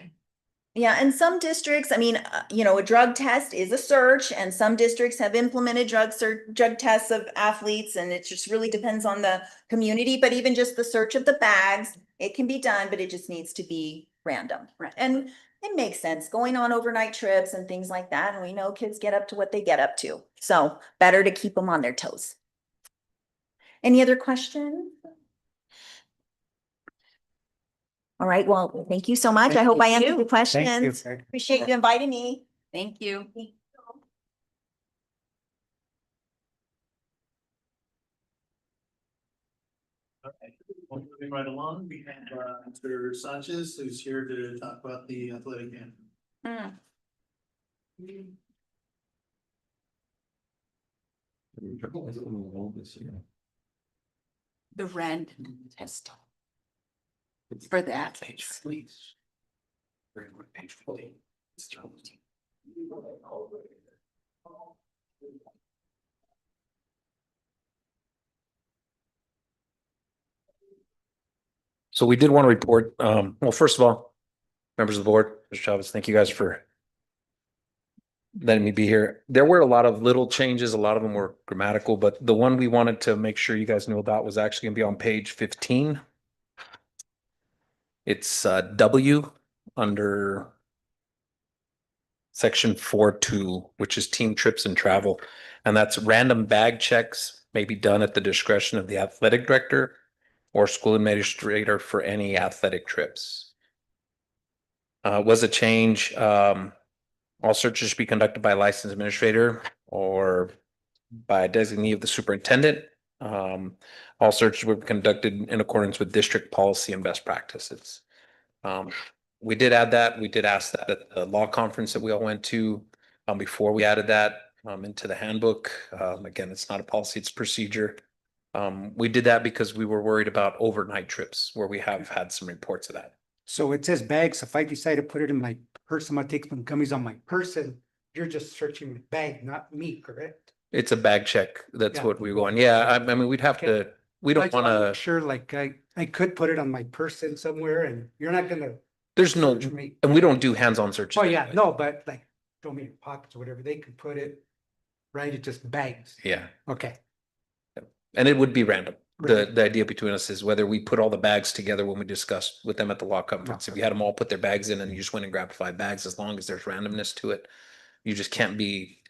Yeah, and some districts, I mean, a drug test is a search, and some districts have implemented drug tests of athletes, and it just really depends on the community, but even just the search of the bags, it can be done, but it just needs to be random. Right. And it makes sense, going on overnight trips and things like that, and we know kids get up to what they get up to, so better to keep them on their toes. Any other questions? All right, well, thank you so much. I hope I answered your Thank you. questions. Appreciate you inviting me. Thank you. All right, well, moving right along, we have Mr. Sanchez, who's here to talk about the athletic hand. Hmm. The random test. For the athletes. Please. Page 14. So we did want to report, well, first of all, members of the board, Mr. Chavez, thank you guys for letting me be here. There were a lot of little changes, a lot of them were grammatical, but the one we wanted to make sure you guys knew about was actually gonna be on page 15. It's W under section 4.2, which is team trips and travel. And that's random bag checks may be done at the discretion of the athletic director or school administrator for any athletic trips. Was a change, all searches should be conducted by a licensed administrator or by a designee of the superintendent. All searches were conducted in accordance with district policy and best practices. We did add that. We did ask that at the law conference that we all went to before we added that into the handbook. Again, it's not a policy, it's a procedure. We did that because we were worried about overnight trips where we have had some reports of that. So it says bags. If I decide to put it in my purse, I'm gonna take some gummies on my person. You're just searching the bag, not me, correct? It's a bag check. That's Yeah. what we're going. Yeah, I mean, we'd have to, we I don't just wanna want make to, Sure, like I could put it on my person somewhere and you're not gonna there's no, search me. and we don't do hands-on searches. Oh, yeah, anyway. no, but like, show me your pockets or whatever, they could put it, right? It's just bags. Yeah, Okay. and it would be random. The, Right. the idea between us is whether we put all the bags together when we discussed with them at the law conference. If you had them all put their bags in and you just went and grabbed 5 bags, as long as there's randomness to it, you just can't be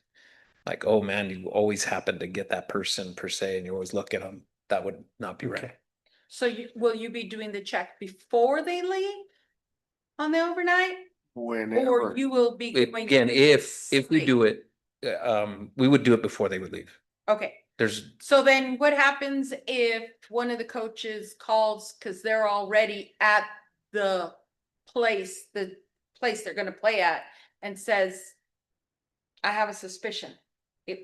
like, oh man, you always happen to get that person per se, and you always look at them. That would not be right. Okay. So will you be doing the check before they leave? On the overnight? Whenever. Or you will be? going Again, to if we site? do it, we would do it before they would leave. Okay, There's, so then what happens if one of the coaches calls, cause they're already at the place they're gonna play at, and says, I have a suspicion.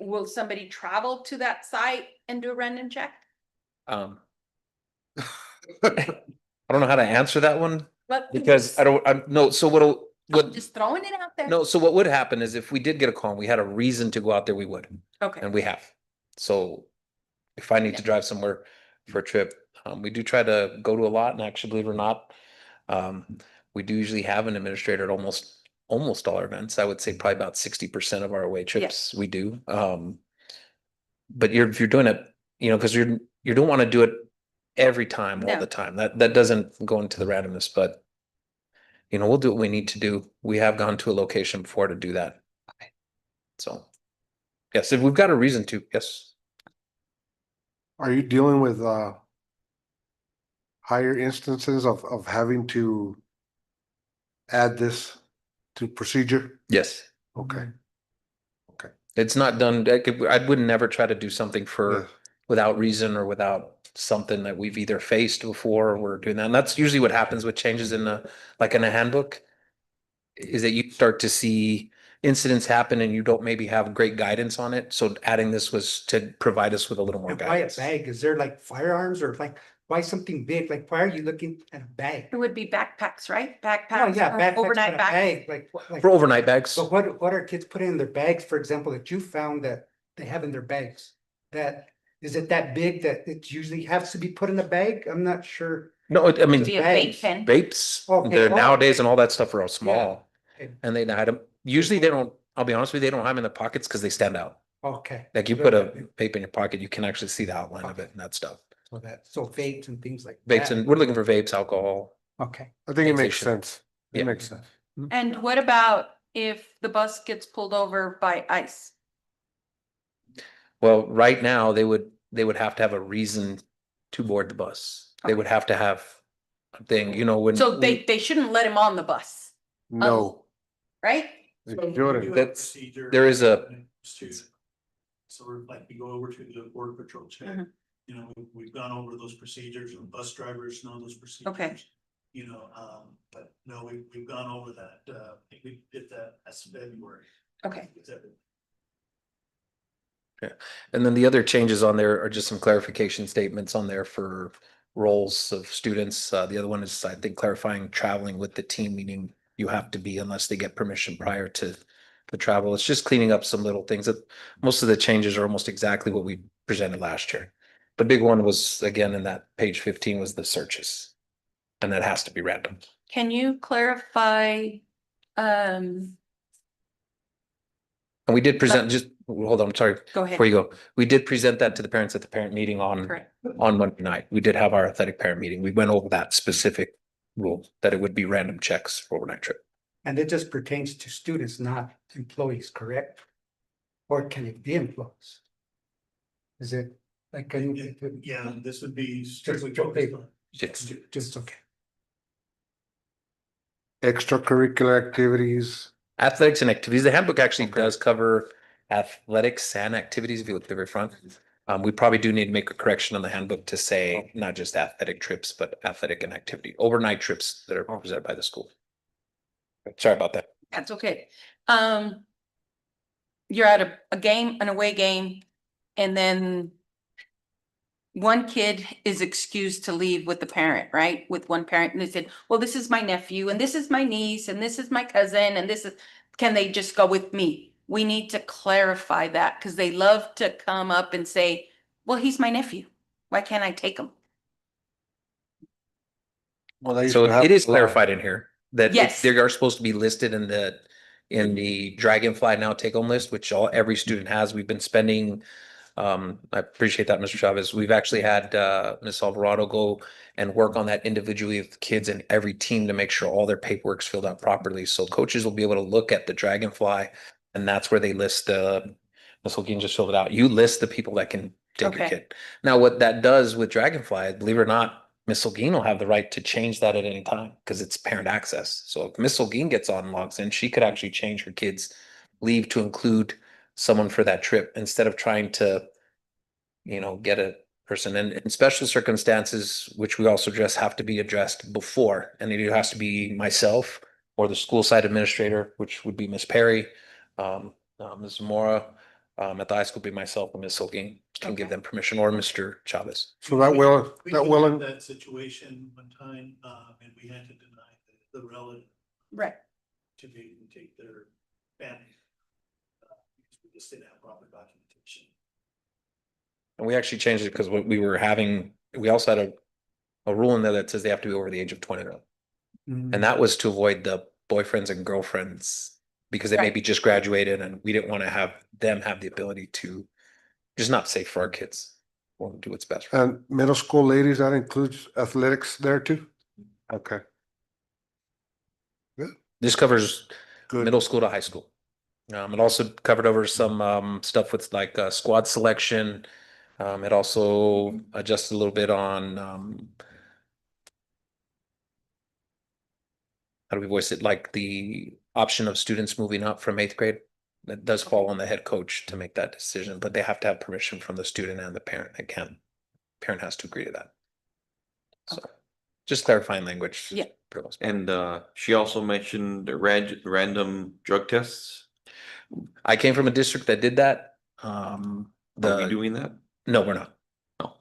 Will somebody travel to that site and do a random check? I don't know how to answer that one But because no, so I'm just throwing it out there. no, so what would happen is if we did get a call and we had a reason to go out there, we would, Okay, and we have. So if I need to drive somewhere for a trip, we do try to go to a lot, and actually, believe it or not, we do usually have an administrator at almost all our events. I would say probably about 60% of our away trips we do. But if you're doing it, because you don't want to do it every time, all No. the time. That doesn't go into the randomness, but we'll do what we need to do. We have gone to a location before to do that. So, yes, if we've got a reason to, yes. Are you dealing with higher instances of having to add this to procedure? Yes. Okay. It's not done. I would never try to do something without reason or without something that we've either faced before or we're doing that. And that's usually what happens with changes in a handbook, is that you start to see incidents happen and you don't maybe have great guidance on it. So adding this was to provide us with a little more And why a guidance. bag? Is there like firearms or like, why something big? Like, why are you looking at a bag? It would be backpacks, right? Oh, Backpacks, yeah, or backpacks, overnight but a bags. bag, like, like. For overnight bags. So what are kids putting in their bags, for example, that you found that they have in their bags? That, is it that big that it usually has to be put in a bag? I'm not sure. No, I mean, Be a Bags. vape pen. vapes, Okay. they're Oh, nowadays okay. and all that stuff are all small. Okay. And they hide them. Usually they don't, I'll be honest with you, they don't have them in the pockets because they stand out. Okay. Like you put a vape in your pocket, you can actually see the outline of it and that stuff. So that, so vapes and things like Vapes, that. and we're looking for vapes, alcohol. Okay. I think it They makes should. sense. It Yeah. makes sense. And what about if the bus gets pulled over by ICE? Well, right now, they would have to have a reason to board the bus. They would have to have a thing, you know, when. So they shouldn't let him on the bus, No. right? They So we shouldn't. do have That's- procedure there is a- when it comes to- So we're like, we go over to the border patrol check, Mhm. you know, we've gone over those procedures, and bus drivers know those procedures. Okay. You know, but no, we've gone over that, I think we did that last February. Okay. And then the other changes on there are just some clarification statements on there for roles of students. The other one is, I think, clarifying traveling with the team, meaning you have to be unless they get permission prior to the travel. It's just cleaning up some little things that most of the changes are almost exactly what we presented last year. The big one was, again, in that page 15 was the searches. And that has to be random. Can you clarify, And we did present, just, hold on, I'm sorry, go ahead. before you go. We did present that to the parents at the parent meeting on Correct. Monday night. We did have our athletic parent meeting. We went over that specific rule, that it would be random checks for overnight trip. And it just pertains to students, not employees, correct? Or can it be employees? Is it like, can you? Yeah, this would be strictly Just focused paper. on. Just okay. Extracurricular activities. Athletics and activities. The handbook actually Okay. does cover athletics and activities, if you look at the very front. We probably do need to make a correction on the handbook to say not just athletic trips, but athletic and activity, overnight trips that are presented by the school. Sorry about that. That's okay. You're at a game, an away game, and then one kid is excused to leave with the parent, right? With one parent, and they said, well, this is my nephew, and this is my niece, and this is my cousin, and this is, can they just go with me? We need to clarify that, because they love to come up and say, well, he's my nephew. Why can't I take him? Well, they used So to have it is a lot. clarified in here that Yes. they are supposed to be listed in the Dragonfly Now Take Home list, which every student has. We've been spending, I appreciate that, Mr. Chavez. We've actually had Ms. Alvarado go and work on that individually with kids and every team to make sure all their paperwork's filled out properly. So coaches will be able to look at the Dragonfly, and that's where they list Ms. Holguin just filled it out. You list the people that can take your Okay. kid. Now, what that does with Dragonfly, believe it or not, Ms. Holguin will have the right to change that at any time because it's parent access. So if Ms. Holguin gets on and logs in, she could actually change her kid's leave to include someone for that trip instead of trying to, get a person. And in special circumstances, which we also address, have to be addressed before. And it either has to be myself or the school site administrator, which would be Ms. Perry, Ms. Mora, at the high school, be myself and Ms. Holguin can give Okay. them permission, or Mr. Chavez. So that will, We that did will, have that situation one time, and we had to deny the relative Right. to be able to take their family. Because we just didn't have proper documentation. And we actually changed it because we also had a rule in there that says they have to be over the age of 21. Mm. And that was to avoid the boyfriends and girlfriends because they Right. maybe just graduated and we didn't want to have them have the ability to just not safe for our kids. We want to do what's best for them. and middle school ladies, that includes athletics there too? Okay, This covers good. middle school to high school. It also covered over some stuff with like squad selection. It also adjusted a little bit on how do we voice it? Like the option of students moving up from 8th grade. That does fall on the head coach to make that decision, but they have to have permission from the student and the parent. Again, parent has to agree to that. So just clarifying language. Yeah. for the most part. And she also mentioned the random drug tests. I came from a district that did that. Are we doing that? No, we're not. No.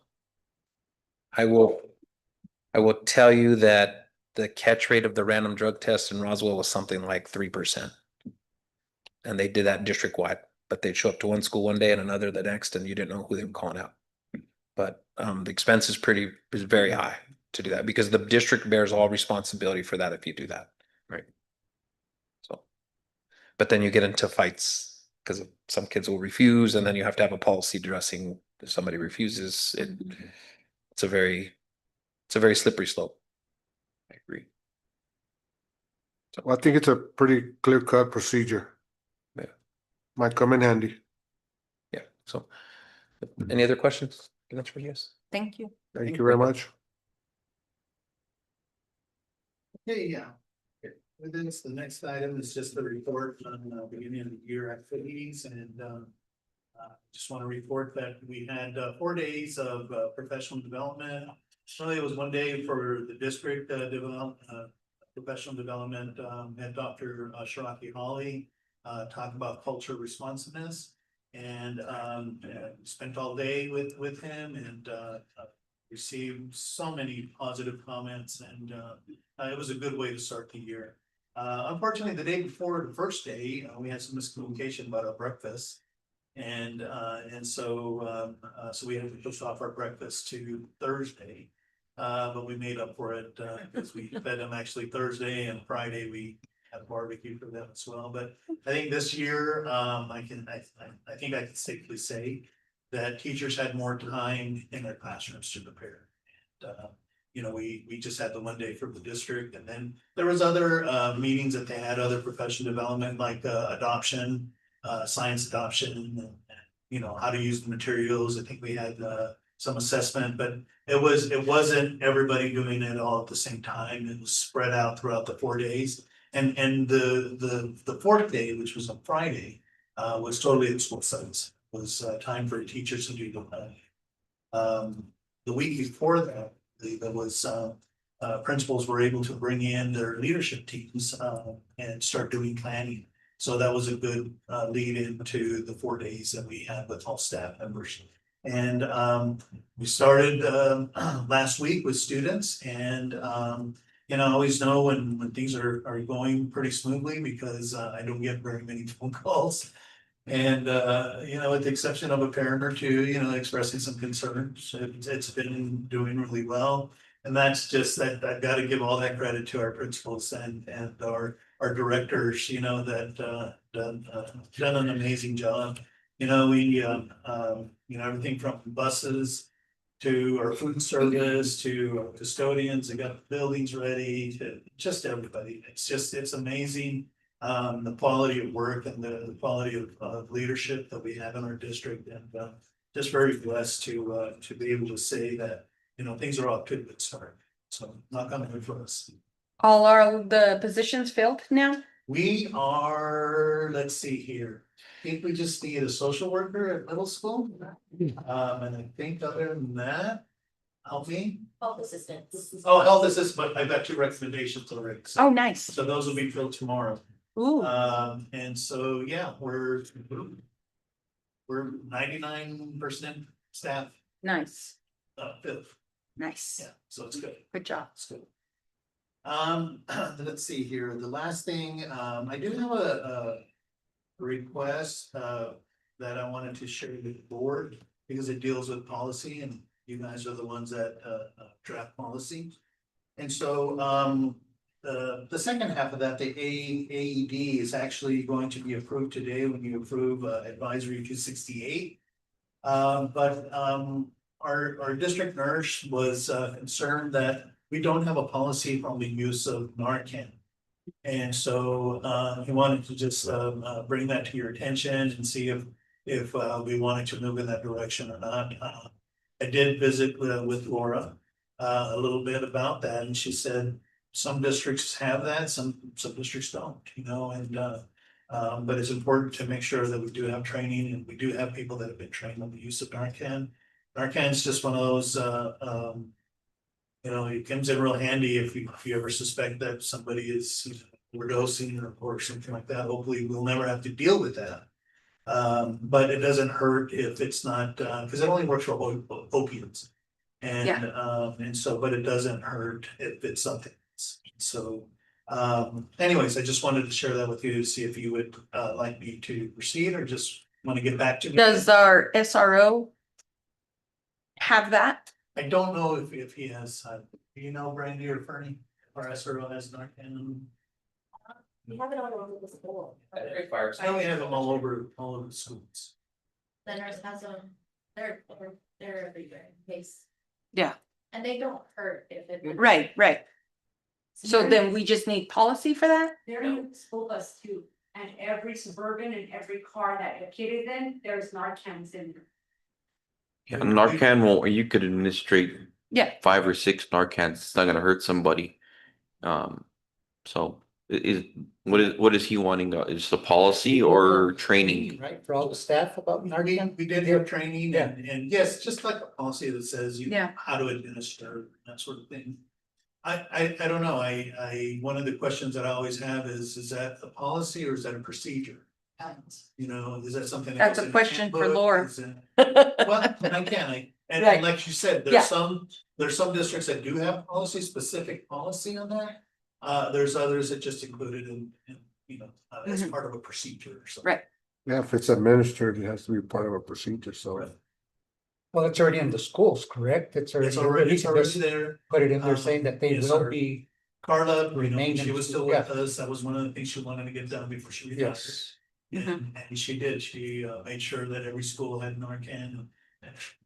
I will tell you that the catch rate of the random drug test in Roswell was something like 3%. And they did that district wide, but they'd show up to one school one day and another the next, and you didn't know who they were calling out. But the expense is very high to do that because the district bears all responsibility for that if you do that, right? So, but then you get into fights because some kids will refuse, and then you have to have a policy addressing if somebody refuses. It's a very slippery slope. I agree. Well, I think it's a pretty clear-cut procedure. Yeah. Might come in handy. Yeah. So, any other questions? That's for you. Thank you. Thank you very much. Okay, yeah. With this, the next item is just the report on beginning of the year activities and just want to report that we had 4 days of professional development. Really, it was 1 day for the district professional development. Had Dr. Shiraki Holly talk about culture responsiveness and spent all day with him and received so many positive comments and it was a good way to start the year. Unfortunately, the day before the first day, we had some miscommunication about our breakfast. And so we had to push off our breakfast to Thursday. But we made up for it because we fed them actually Thursday and Friday we had a barbecue for them as well. But I think this year, I think I can safely say that teachers had more time in their classrooms to prepare. And, we just had the 1 day for the district, and then there was other meetings that they had, other professional development like adoption, science adoption, and how to use the materials. I think we had some assessment, but it wasn't everybody doing it all at the same time. It was spread out throughout the 4 days. And the fourth day, which was on Friday, was totally at school sites. It was time for teachers to do the week before that. There was principals were able to bring in their leadership teams and start doing planning. So that was a good lead into the 4 days that we had with all staff members. And we started last week with students, and I always know when things are going pretty smoothly because I don't get very many phone calls. And with the exception of a parent or two, expressing some concerns, it's been doing really well. And that's just that I've got to give all that credit to our principals and our directors, that done an amazing job. We everything from buses to our food service to our custodians, they got the buildings ready to just everybody. It's amazing. The quality of work and the quality of leadership that we have in our district, and just very blessed to be able to say that things are off to a good start. So knock on wood for us. All are the positions filled now? We are, let's see here. I think we just need a social worker at middle school. And I think other than that, help me. Health assistants. Oh, health assistant, but I've got 2 recommendations already. Oh, nice. So those will be filled tomorrow. Ooh, And so, yeah, we're 99% staff nice, filled. nice. Yeah, so it's good. Good job. It's good. Let's see here. The last thing, I do have a request that I wanted to share with the board because it deals with policy and you guys are the ones that draft policy. And so the second half of that, the AED is actually going to be approved today when you approve advisory 268. But our district nurse was concerned that we don't have a policy on the use of Narcan. And so he wanted to just bring that to your attention and see if we wanted to move in that direction or not. I did visit with Laura a little bit about that, and she said some districts have that, some districts don't, but it's important to make sure that we do have training and we do have people that have been trained on the use of Narcan. Narcan is just one of those, it comes in real handy if you ever suspect that somebody is overdosing or something like that. Hopefully we'll never have to deal with that. But it doesn't hurt if it's not, because it only works for opiates. And so, but it doesn't hurt if it's something else. So, anyways, I just wanted to share that with you to see if you would, like me to proceed or just want to get back to me. Does our SRO have that? I don't know if he has, do you know Brandy or Fernie, or SRO has Narcan? We have it all over the school. I know we have them all over the schools. The nurse has them, they're everywhere in case. Yeah. And they don't hurt if it. Right, right. So then we just need policy for that? They're in the school bus too, and every Suburban and every car that a kid is in, there's Narcan's in there. Yeah, Narcan will, you could administrate Yeah. 5 or 6 Narcans, it's not gonna hurt somebody. So what is he wanting, is the policy or training? Right, for all the staff about Narcan? We did have training Yeah. and yes, just like a policy that says you Yeah. how to administer that sort of thing. I don't know, one of the questions that I always have is that a policy or is that a procedure? You know, is that something? That's goes a in question for handbook? Laura. Is it- Well, and and Right. like you said, Yeah. there's some districts that do have policy, specific policy on that. There's others that just included in, you know, as Mhm. part of a procedure or something. Right. Yeah, if it's administered, it has to be part of a procedure, so. Right. Well, it's already in the schools, correct? It's It's already just there. put it in there Um, saying that they yes, will sir. be, Carla, you know, Remain she in was still school, with us. That was one of the things she wanted to get done before she retired. yes. And she did. She made sure that every school had Narcan,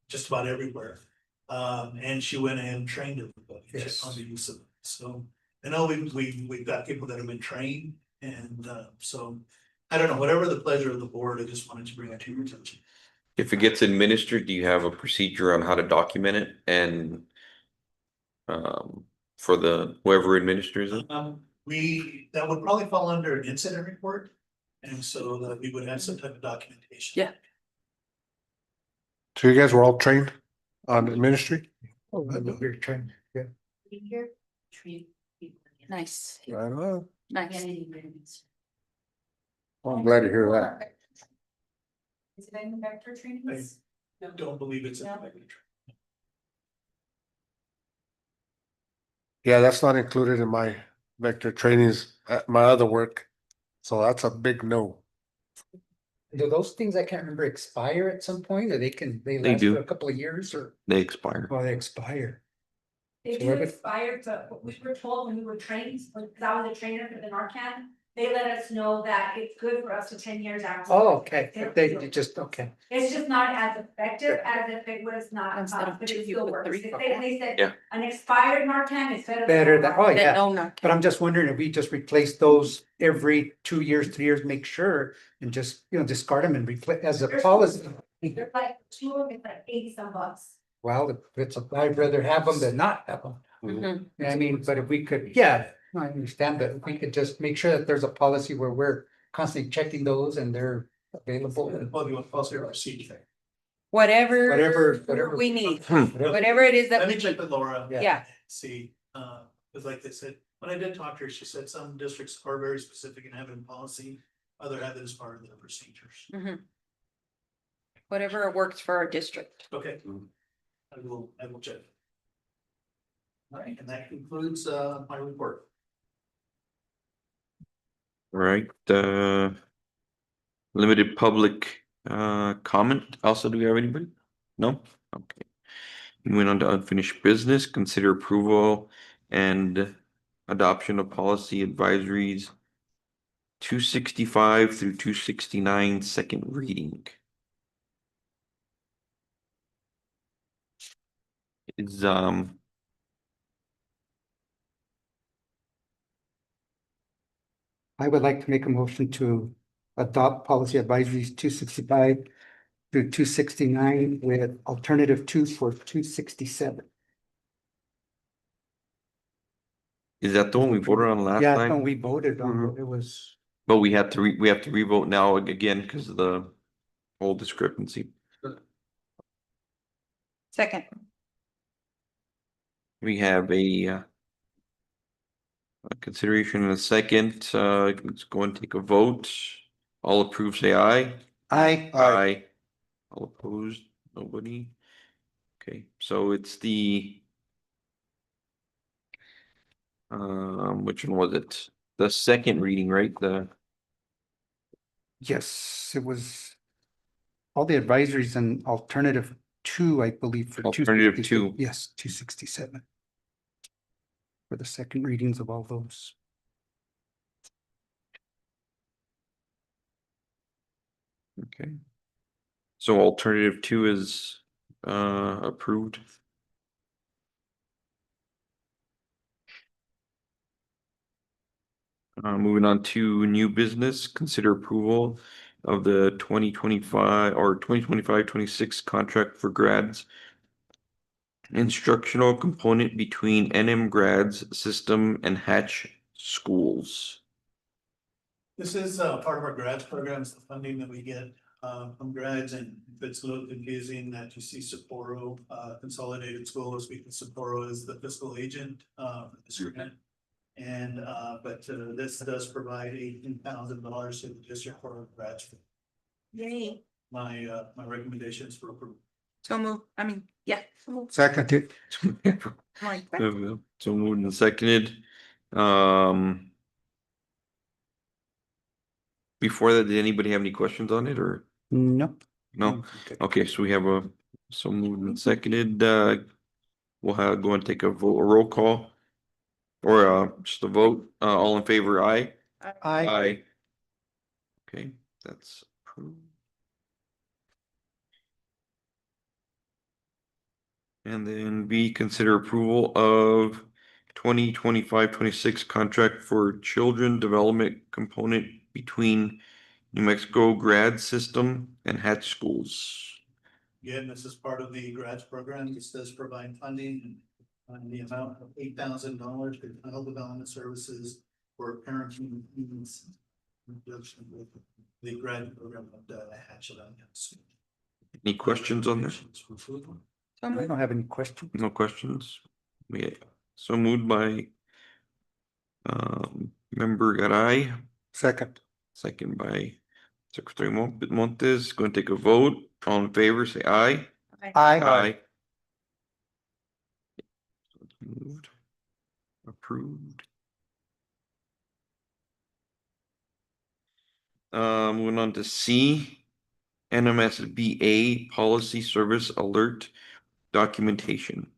just about everywhere. And she went and trained everybody Yes. on the use of it. So I know we've got people that have been trained and so I don't know, whatever the pleasure of the board, I just wanted to bring it to your attention. If it gets administered, do you have a procedure on how to document it and for the whoever administers it? That would probably fall under an incident report. And so that we would have some type of documentation. Yeah. So you guys were all trained on ministry? Oh, we're trying, yeah. Here, treat people. Nice, Right on. nice. I'm glad to hear that. Is it in vector trainings? I don't believe it's in the No. regular. Yeah, that's not included in my vector trainings at my other work. So that's a big no. Do those things, I can't remember, expire at some point, or they They last do. for a couple of years, or, They expire. well, they expire? They So do every- expire, but what we were told when we were trained, because I was a trainer for the Narcan, they let us know that it's good for us to 10 years after. Oh, okay, they just, okay. It's just not as effective as if it was not, Instead of but 2, it you still put works. 3 They for they said Yeah. an expired Narcan is better. Better than, oh, yeah. No, no. But I'm just wondering if we just replace those every 2 years, 3 years, make sure, and just, discard them and replace as a policy. They're like 2 of them, it's like 80 some bucks. Well, if it's, I'd rather have them than not have them. Mhm. I mean, but if we could, yeah, I understand that, if we could just make sure that there's a policy where we're constantly checking those and they're available. Well, you want policy or procedure? Whatever. Whatever. We need, Whatever. whatever it is that Let we me check need. with Laura. Yeah. Yeah. See, because like they said, when I did talk to her, she said some districts are very specific in having policy, other have it as part of their procedures. Mhm. Whatever works for our district. Okay. I will check. All right, and that concludes my report. Right, limited public comment. Also, do we have anybody? No? Okay. Moving on to unfinished business, consider approval and adoption of policy advisories 265 through 269, second reading. Is I would like to make a motion to adopt policy advisories 265 through 269 with alternative 2 for 267. is that the one we voted on last Yeah, time? no, we voted on, it was, But we have to we have to revote now again because of the whole discrepancy. Second. We have a consideration in a second. Let's go and take a vote. All approve, say aye. Aye. Aye. All opposed, nobody. Okay, so it's the which one was it? The second reading, right? The Yes, it was all the advisories and alternative two, I believe, for Alternative 267. two. Yes, 267. For the second readings of all those. Okay. So alternative two is approved. Moving on to new business, consider approval of the 2025 or 2025-26 contract for grads. Instructional component between NM Grads System and Hatch Schools. This is part of our grads programs, the funding that we get from grads, and if it's a little confusing that you see Sapporo Consolidated Schools, because Sapporo is the fiscal agent for this grant. And but this does provide $18,000 to the district for our grads. Yay. My recommendations for approval. So move, I mean, yeah. so move. Second. Like that. So moved and seconded. Before that, did anybody have any questions on it or Nope. no? Okay, so we have so moved and seconded. We'll go and take a roll call. Or just a vote. All in favor, aye? Aye. Okay, that's approved. And then B, consider approval of 2025-26 contract for children development component between New Mexico Grad System and Hatch Schools. Again, this is part of the grads program. This does provide funding and the amount of $8,000 for child development services for parenting needs. In conjunction with the grad program of the Hatch Alliance. Any questions on this? So I move. don't have any questions. No questions? So moved by member Garay, Second. second by Secretary Montes. Going to take a vote. All in favor, say aye. Aye. So it's moved. Approved. Moving on to C, NMSBA Policy Service Alert Documentation.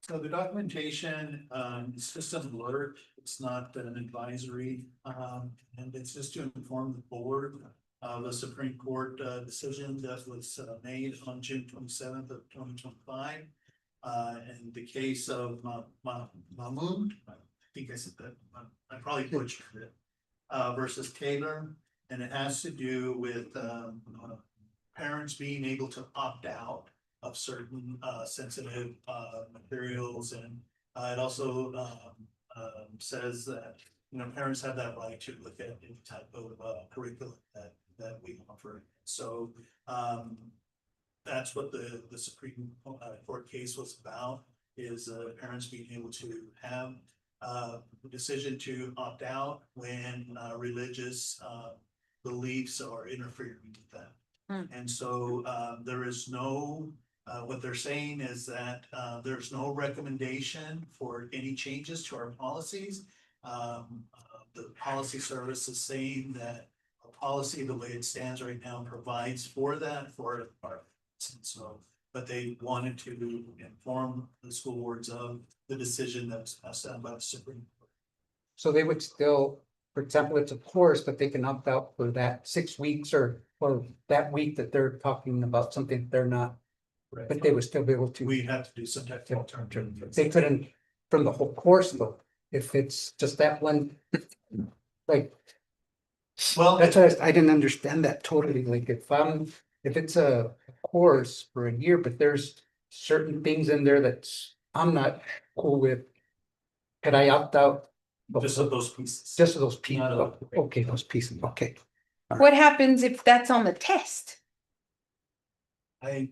So the documentation, it's just an alert, it's not an advisory, and it's just to inform the board of a Supreme Court decision that was made on June 27th of 2025. In the case of Mahmoud, I think I said that, I probably butchered it, versus Taylor, and it has to do with parents being able to opt out of certain sensitive materials, and it also says that parents have that right to look at any type of curriculum that we offer. So that's what the Supreme Court case was about, is parents being able to have the decision to opt out when religious beliefs are interfering with that. And so there is no, what they're saying is that there's no recommendation for any changes to our policies. The policy service is saying that a policy, the way it stands right now, provides for that for our, so, but they wanted to inform the school boards of the decision that was passed down by the Supreme Court. So they would still, for example, it's a course, but they can opt out for that 6 weeks or that week that they're talking about something they're not. Right. But they would still be able to. We have to do some type of alternative. They couldn't from the whole course though, if it's just that one. Like, Well, that's why I didn't understand that totally. Like if it's a course for a year, but there's certain things in there that's I'm not cool with. Could I opt out? just of those pieces. Just of those pieces. Not of- Okay, those pieces. Okay. What happens if that's on the test? I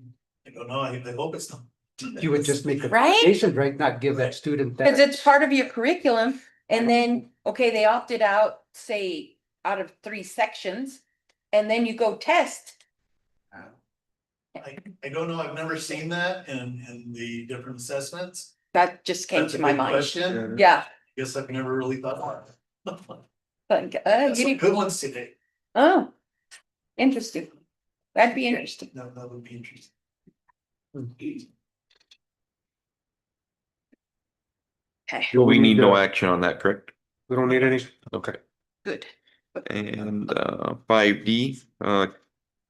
don't know, I hope it's not. You would just make a Right? recommendation, right? Not give that student Cause that. it's part of your curriculum and then, okay, they opted out, say, out of 3 sections. and then you go test. I don't know, I've never seen that in the different assessments. That just came That's a to my good mind. question. Yeah. Guess I've never really thought about it. But, Some good ones today. oh, interesting. That'd be interesting. No, that would be interesting. Okay, Do We need no to- action on that, correct? We don't need any, Okay. good. And 5D,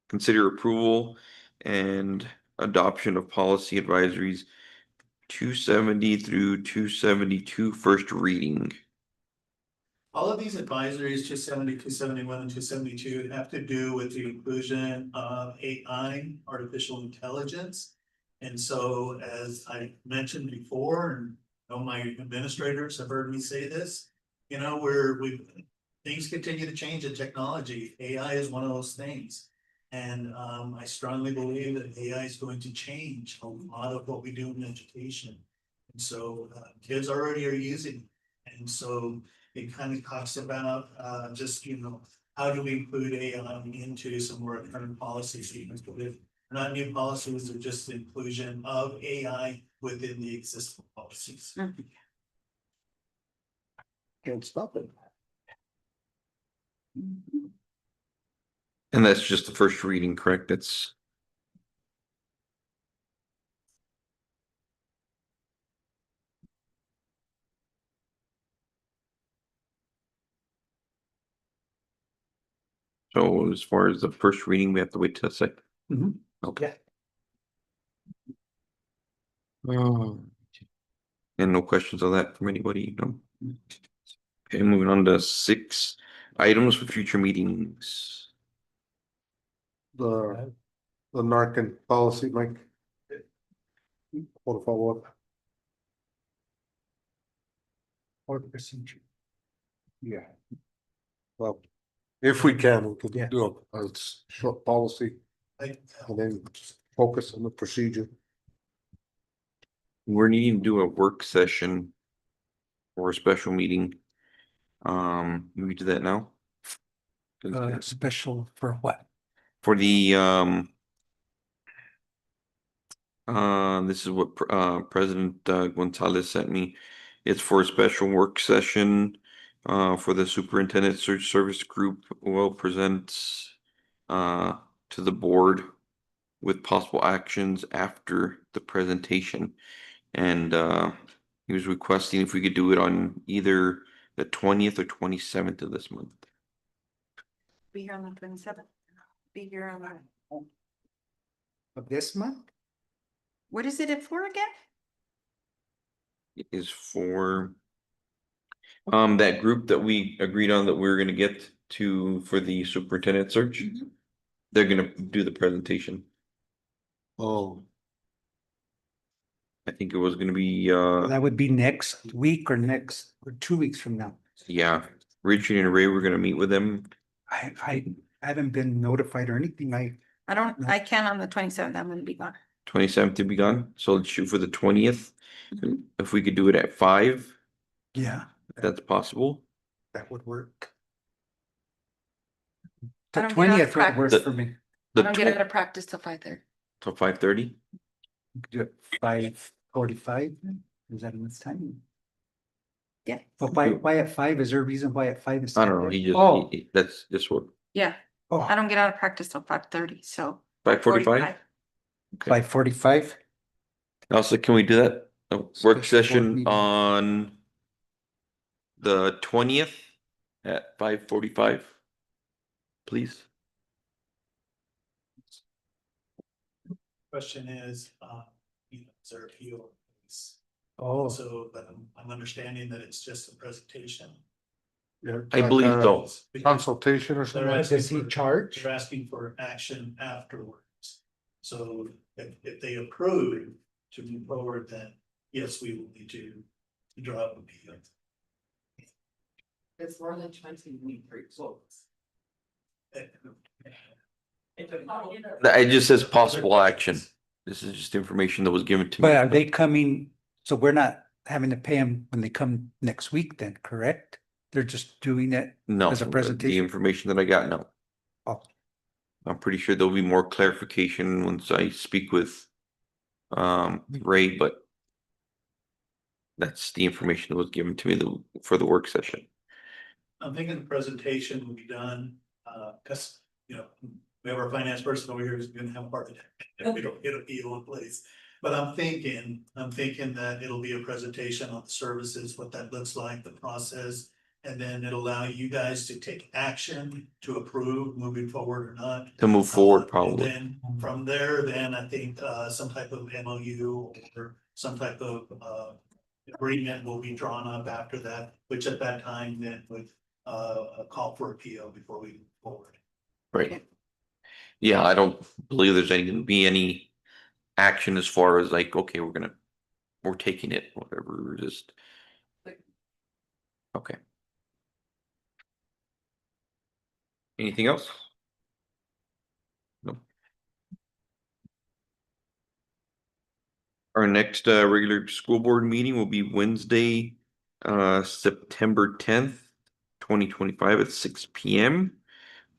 consider approval and adoption of policy advisories 270 through 272 first reading. All of these advisories, 270, 271, and 272, have to do with the inclusion of AI, artificial intelligence. And so, as I mentioned before, and I know my administrators have heard me say this, you know, things continue to change in technology. AI is one of those things. And I strongly believe that AI is going to change a lot of what we do in education. And so kids already are using it. And so it kind of talks about just, you know, how do we include AI into some of our current policy statements? But they're not new policies, they're just the inclusion of AI within the existing policies. Can't stop it. And that's just the first reading, correct? That's so as far as the first reading, we have to wait till a second. Mhm. Okay. And no questions on that from anybody, no? Okay, moving on to 6 items for future meetings. the Narcan policy, Mike. What if I want? Or procedure. Yeah. Well, if we can, we Yeah. could do a short policy Like, and then just focus on the procedure. We're needing to do a work session or a special meeting. We do that now? Special for what? For the this is what President Gonzalez sent me. It's for a special work session for the Superintendent Search Service Group will present to the board with possible actions after the presentation. And he was requesting if we could do it on either the 20th or 27th of this month. Be here on the 27th. Be here on the. Of this month? What is it for again? It is for that group that we agreed on that we were gonna get to for the superintendent search. They're gonna do the presentation. Oh, I think it was gonna be That would be next week or 2 weeks from now. yeah, Richard and Ray were gonna meet with them. I haven't been notified or anything. I can on the 27th. I'm gonna be gone. 27th to be gone, so let's shoot for the 20th. If we could do it at 5, Yeah, if that's possible. that would work. I The don't get out of 20th would work practice. for me. I The don't get out of practice till 5:30. till 5:30. We could do it 5:45. Is that enough time? Yeah. But why at 5? Is there a reason why at 5 is? I don't know, he just Oh. that's just what Yeah, Oh, I don't get out of practice till 5:30, so. 5:45. 5:45? Also, can we do that? A Special work board session meeting. on the 20th at 5:45, please. question is, you know, is there appeal? Oh, So, but I'm understanding that it's just a presentation. yeah. I like believe a so. Consultation or They're something. asking does he for- charge? They're asking for action afterwards. So if they approve to move forward, then yes, we will need to draw up a appeal. It's more than 20 results. It just says possible action. This is just information that was given to me. But are they coming, so we're not having to pay them when they come next week then, correct? They're just doing it? No, as a the presentation? information that I got, no. Oh, I'm pretty sure there'll be more clarification once I speak with Ray, but that's the information that was given to me for the work session. I'm thinking the presentation will be done, cause, you know, we have our finance person over here who's gonna have a heart attack if we don't get a PO in place. But I'm thinking that it'll be a presentation on the services, what that looks like, the process. And then it'll allow you guys to take action to approve moving forward or not. To move forward, And probably. then from there, then I think some type of MOU or some type of agreement will be drawn up after that, which at that time then would call for a PO before we move forward. Right. Yeah, I don't believe there's gonna be any action as far as like, okay, we're taking it, whatever, we're just. Okay. Anything else? No. Our next regular school board meeting will be Wednesday, September 10th, 2025 at 6 p.m.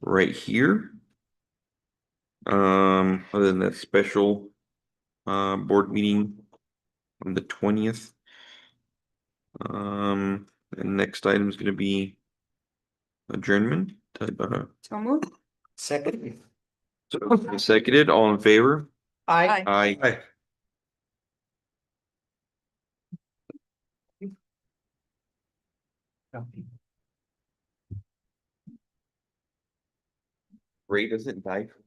right here. Other than that special board meeting on the 20th. The next item is gonna be adjournment. So moved. Second. So seconded, all in favor? Aye. Aye. Ray doesn't die from